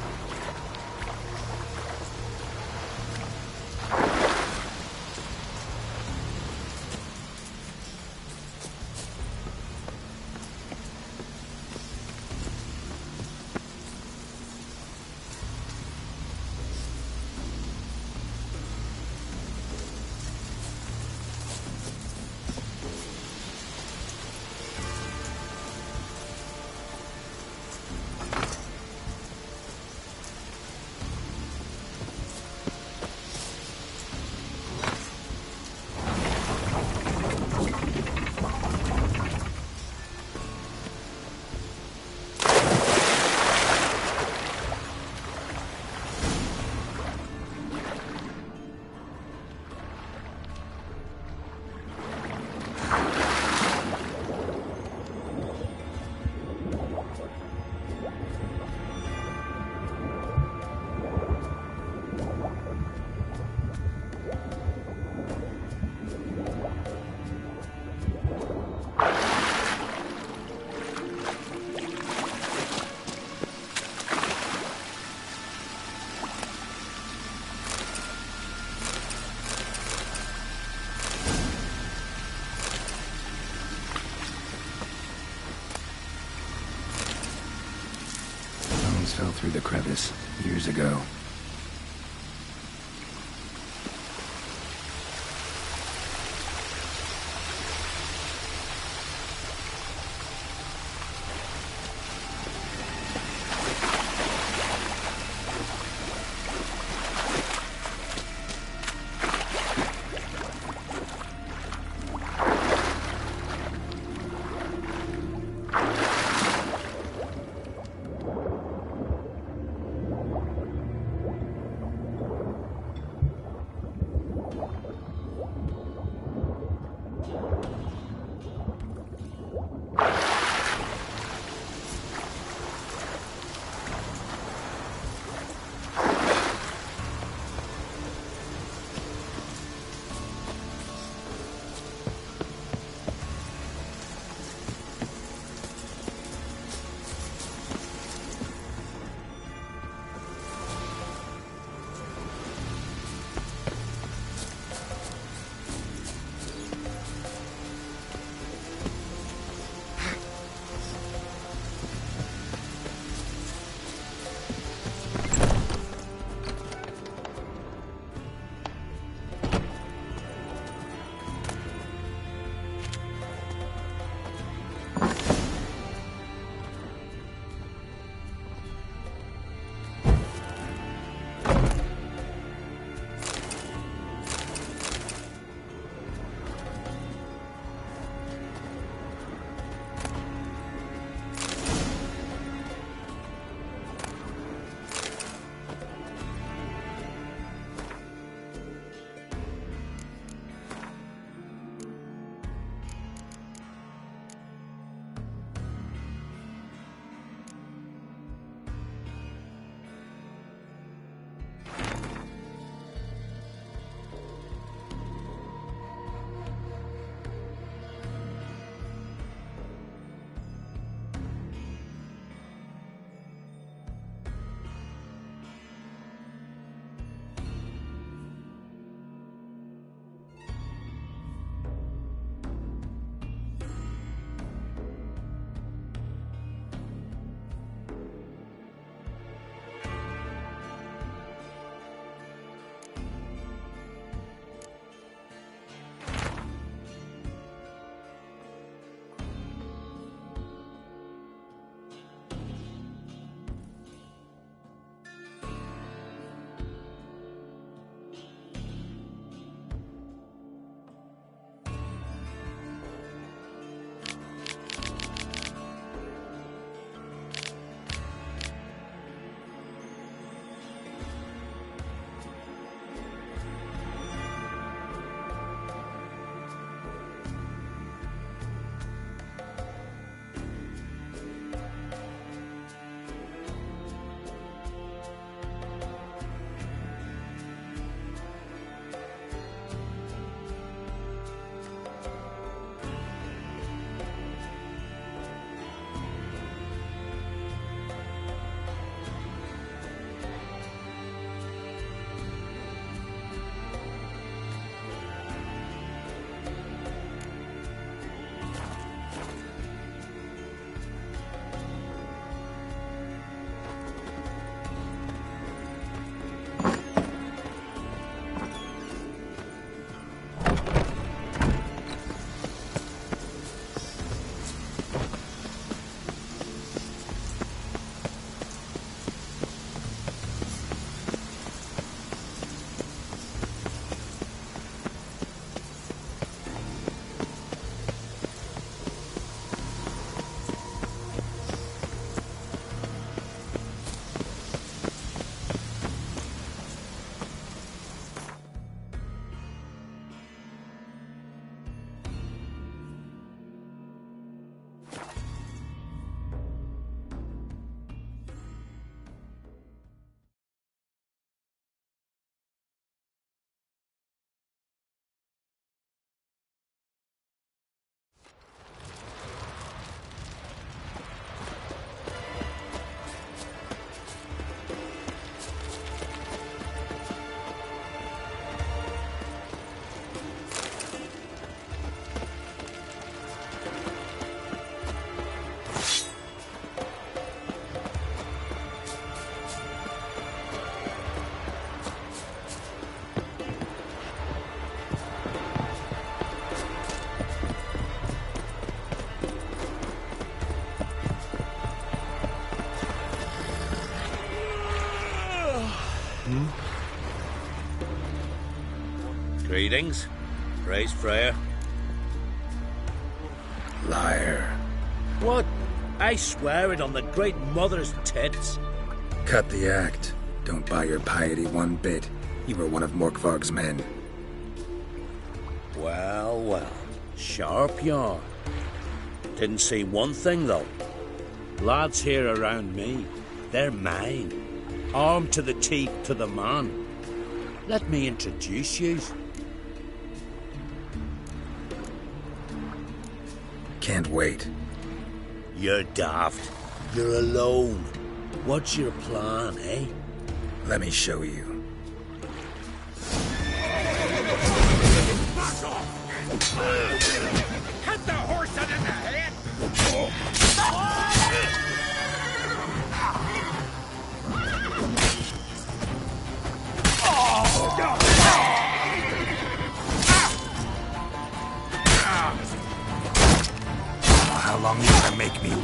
Fell through the crevice years ago. Greetings. Praise Freya. Liar. What? I swear it on the great mother's tits. Cut the act. Don't buy your piety one bit. You were one of Morkvarg's men. Well, well. Sharp yarn. Didn't see one thing, though. Lads here around me, they're mine. Armed to the teeth to the man. Let me introduce you. Can't wait. You're daft. You're alone. What's your plan, eh? Let me show you. Hit the horse in the head! How long you gonna make me wait?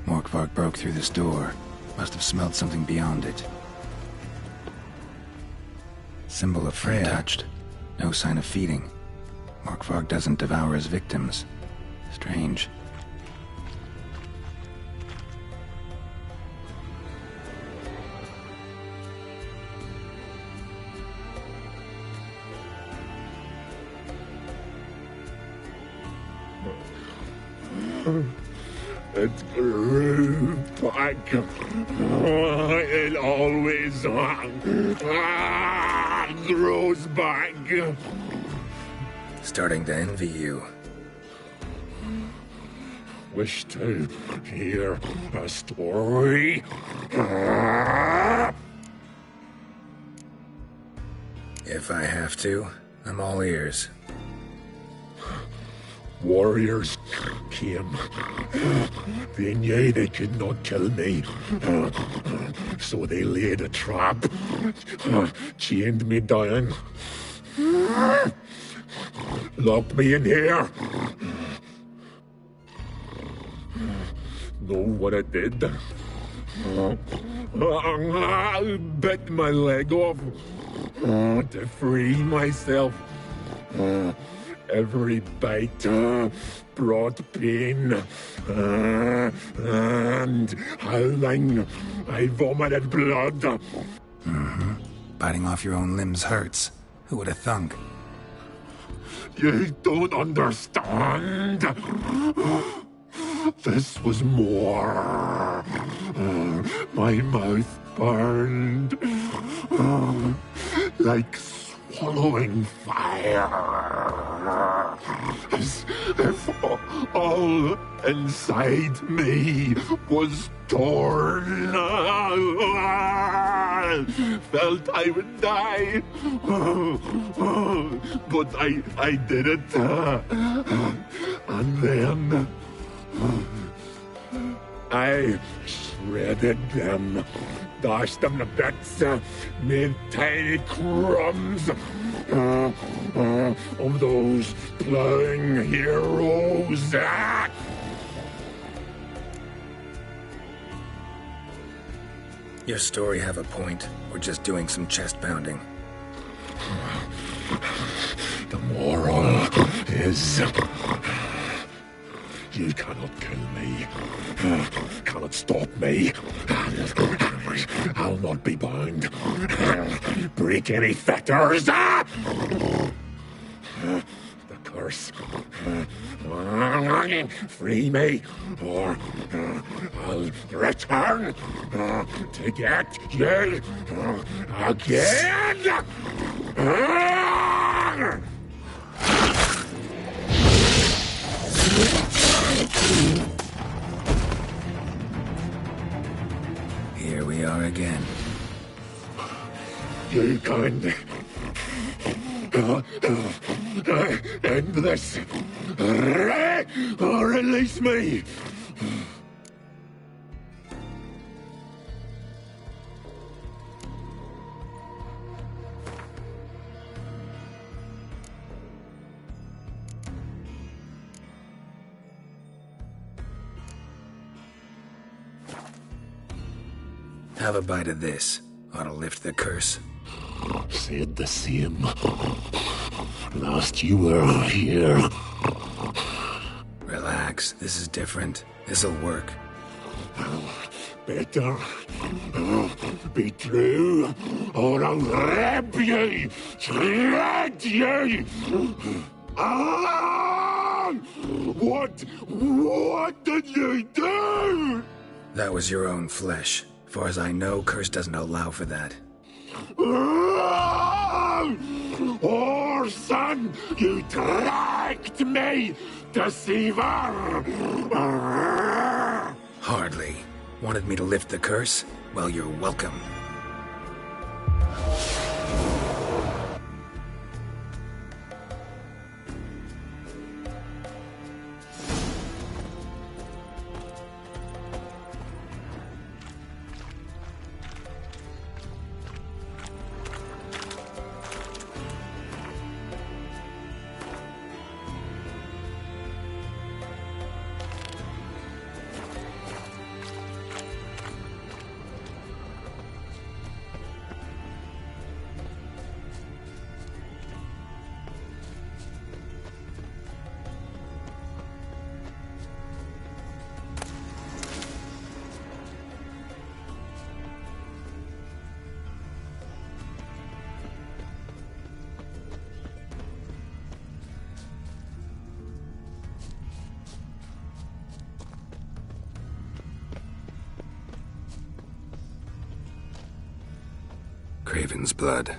Morkvark broke through this door. Must have smelled something beyond it. Symbol of Freya. Untouched. No sign of feeding. Morkvark doesn't devour his victims. Strange. It grew back. It always grows back. Starting to envy you. Wish to hear a story? If I have to, I'm all ears. Warriors came. They knew they could not kill me. So they laid a trap. Chained me down. Locked me in here. Know what I did? I bit my leg off to free myself. Every bite brought pain and howling. I vomited blood. Mm-hmm. Biting off your own limbs hurts. Who would have thunk? You don't understand. This was more. My mouth burned like swallowing fire. As if all inside me was torn. Felt I would die. But I did it. And then I shredded them, dashed them to bits, made tiny crumbs of those plowing heroes. Your story have a point. We're just doing some chest pounding. The moral is... You cannot kill me. Cannot stop me. I'll not be bound. Break any fetters. The curse. Free me, or I'll return to get you again. Here we are again. You can't end this. Release me. Have a bite of this. Ought to lift the curse. Said the same. Last you were here. Relax. This is different. This'll work. Better be true, or I'll rip you, shred you. What did you do? That was your own flesh. As far as I know, curse doesn't allow for that. Orson, you tracked me, deceiver! Hardly. Wanted me to lift the curse? Well, you're welcome. Craven's blood.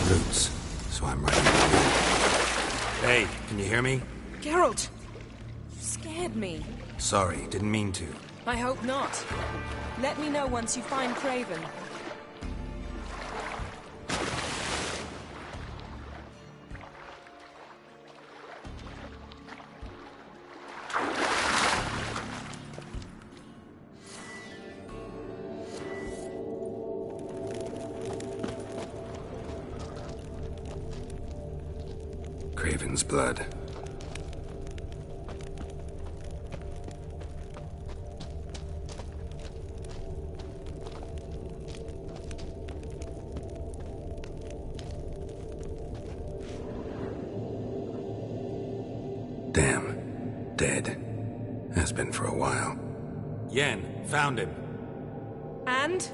Roots. So I'm right. Hey, can you hear me? Geralt! You scared me. Sorry, didn't mean to. I hope not. Let me know once you find Craven. Craven's blood. Damn. Dead. Has been for a while. Yen, found him. And?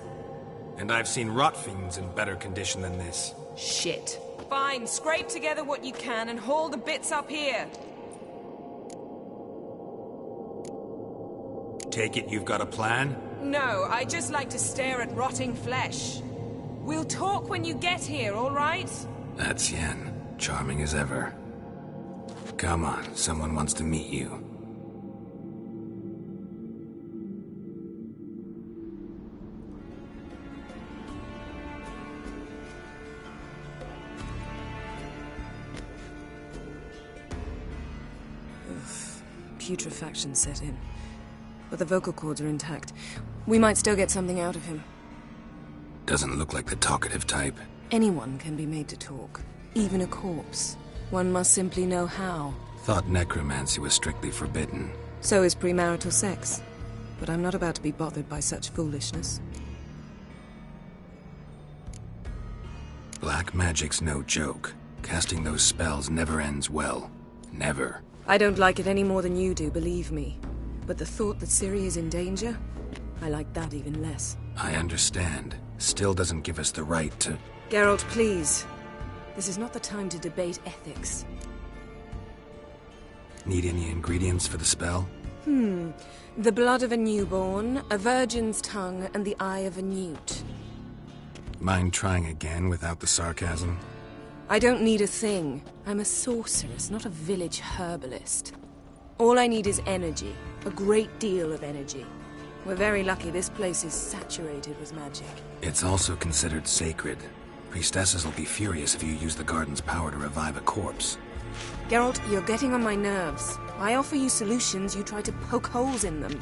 And I've seen rot fiends in better condition than this. Shit. Fine, scrape together what you can and haul the bits up here. Take it you've got a plan? No, I just like to stare at rotting flesh. We'll talk when you get here, all right? That's Yen. Charming as ever. Come on, someone wants to meet you. Putrefaction set in. But the vocal cords are intact. We might still get something out of him. Doesn't look like the talkative type. Anyone can be made to talk. Even a corpse. One must simply know how. Thought necromancy was strictly forbidden. So is premarital sex. But I'm not about to be bothered by such foolishness. Black magic's no joke. Casting those spells never ends well. Never. I don't like it any more than you do, believe me. But the thought that Ciri is in danger, I like that even less. I understand. Still doesn't give us the right to... Geralt, please. This is not the time to debate ethics. Need any ingredients for the spell? The blood of a newborn, a virgin's tongue, and the eye of a newt. Mind trying again without the sarcasm? I don't need a thing. I'm a sorceress, not a village herbalist. All I need is energy. A great deal of energy. We're very lucky this place is saturated with magic. It's also considered sacred. Priestesses will be furious if you use the garden's power to revive a corpse. Geralt, you're getting on my nerves. I offer you solutions, you try to poke holes in them.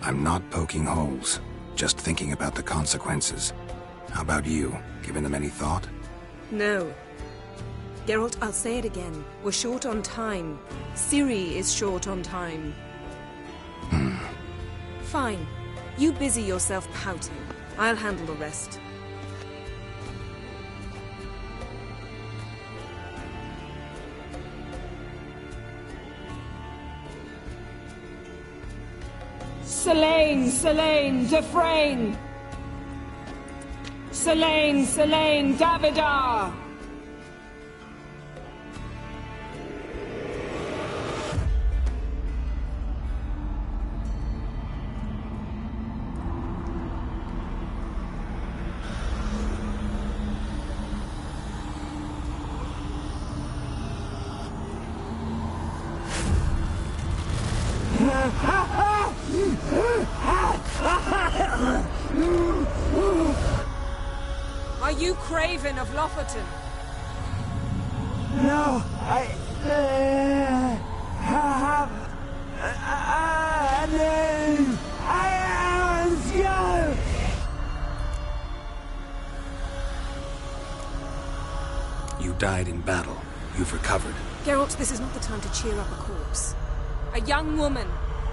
I'm not poking holes. Just thinking about the consequences. How about you? Given them any thought? No. Geralt, I'll say it again. We're short on time. Ciri is short on time. Fine. You busy yourself pouting. I'll handle the rest. Selene, Selene, Defrain! Selene, Selene, Davidar! Are you Craven of Lofoten? No, I have a name. I am Skull. You died in battle. You've recovered. Geralt, this is not the time to cheer up a corpse. A young woman.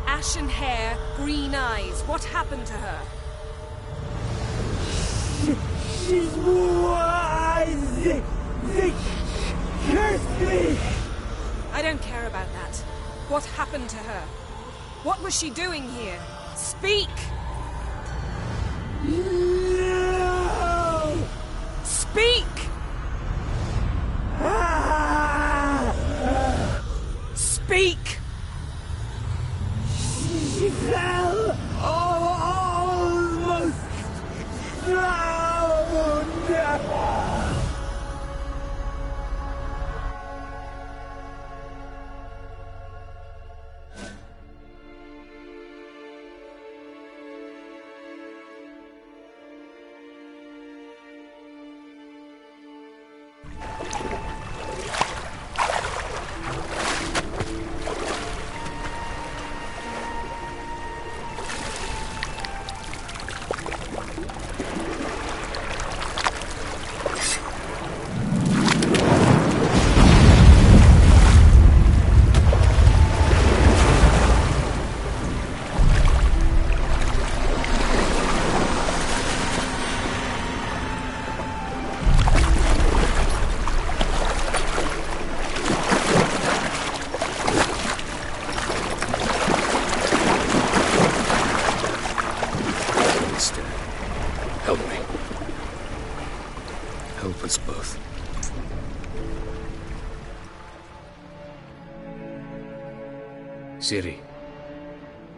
Ashen hair, green eyes. What happened to her? She's wise. They cursed me. I don't care about that. What happened to her? What was she doing here? Speak! No! Speak! Speak! She fell almost drowned. Help me. Help us both. Ciri.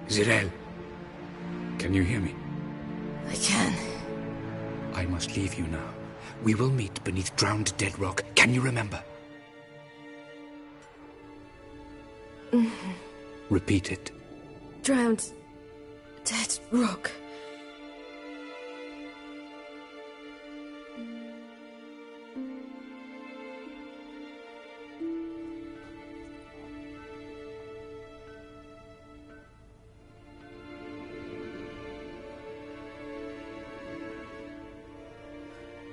Zirel. Can you hear me? I can. I must leave you now. We will meet beneath drowned dead rock. Can you remember? Repeat it. Drowned. Dead rock.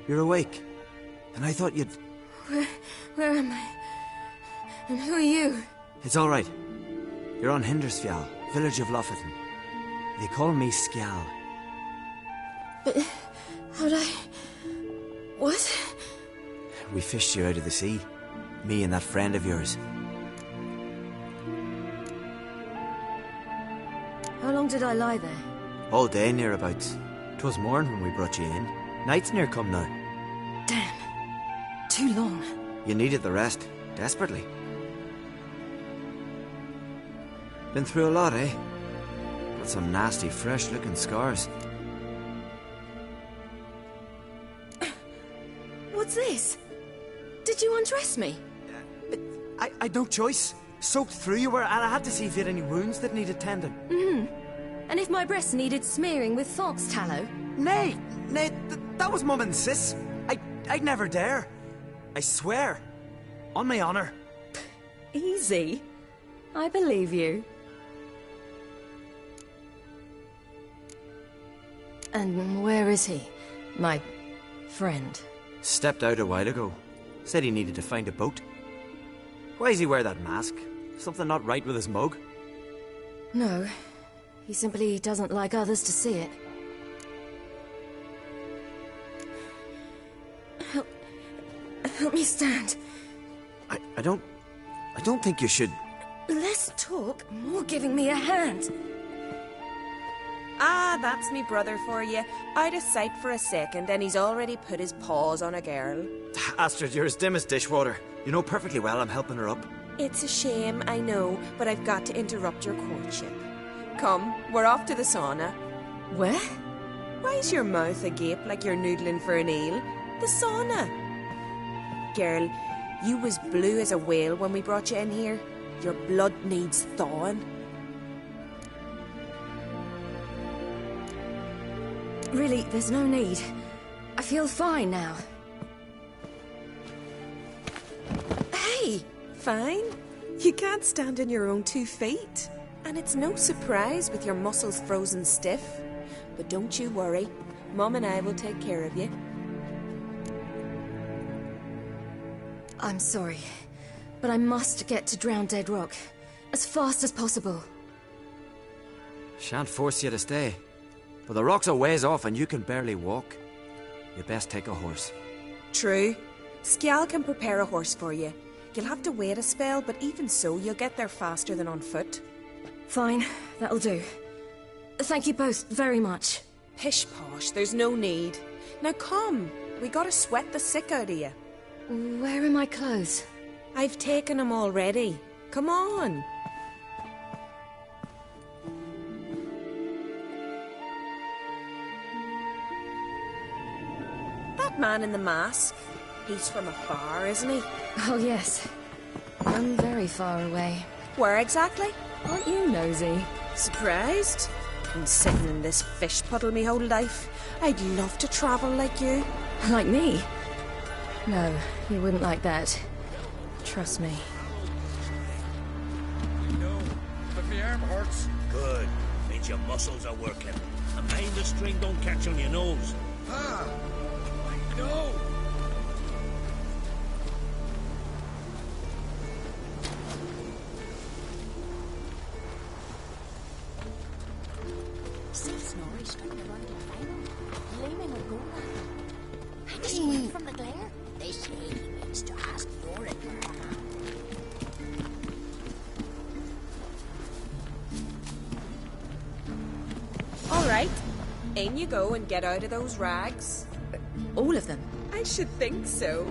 You're awake. And I thought you'd... Where am I? And who are you? It's all right. You're on Hindersfjall, village of Lofoten. They call me Skjal. But how'd I... What? We fished you out of the sea. Me and that friend of yours. How long did I lie there? All day near about. 'Twas morn when we brought you in. Night's near come now. Damn. Too long. You needed the rest. Desperately. Been through a lot, eh? Got some nasty, fresh-looking scars. What's this? Did you undress me? I'd no choice. Soaked through you were, and I had to see if you had any wounds that needed tending. And if my breasts needed smearing with fox tallow? Nay, that was Mum and Sis. I'd never dare. I swear. On my honor. Easy. I believe you. And where is he? My friend. Stepped out a while ago. Said he needed to find a boat. Why does he wear that mask? Something not right with his mug? No. He simply doesn't like others to see it. Help me stand. I don't think you should... Less talk, more giving me a hand. Ah, that's me brother for you. Out of sight for a second, and he's already put his paws on a girl. Astrid, you're as dim as dishwater. You know perfectly well I'm helping her up. It's a shame, I know, but I've got to interrupt your courtship. Come, we're off to the sauna. Where? Why's your mouth agape like you're noodling for an eel? The sauna. Girl, you was blue as a whale when we brought you in here. Your blood needs thawing. Really, there's no need. I feel fine now. Hey, fine? You can't stand on your own 2 feet. And it's no surprise with your muscles frozen stiff. But don't you worry. Mum and I will take care of you. I'm sorry, but I must get to Drowned Dead Rock as fast as possible. Shan't force you to stay. But the rock's a ways off and you can barely walk. You best take a horse. True. Skjal can prepare a horse for you. You'll have to wait a spell, but even so, you'll get there faster than on foot. Fine, that'll do. Thank you both very much. Pish posh, there's no need. Now come, we gotta sweat the sick out of you. Where are my clothes? I've taken them already. Come on. That man in the mask, he's from afar, isn't he? Oh, yes. I'm very far away. Where exactly? Aren't you nosy? Surprised? Been sitting in this fish puddle me whole life. I'd love to travel like you. Like me? No, you wouldn't like that. Trust me. No, but my arm hurts. Good. Means your muscles are working. And mind the string don't catch on your nose. Ah, I know. See Snorri strutting around in final, gleaming or gold at them. And just away from the glare. They say he means to ask for it for a hand. All right. In you go and get out of those rags. All of them? I should think so.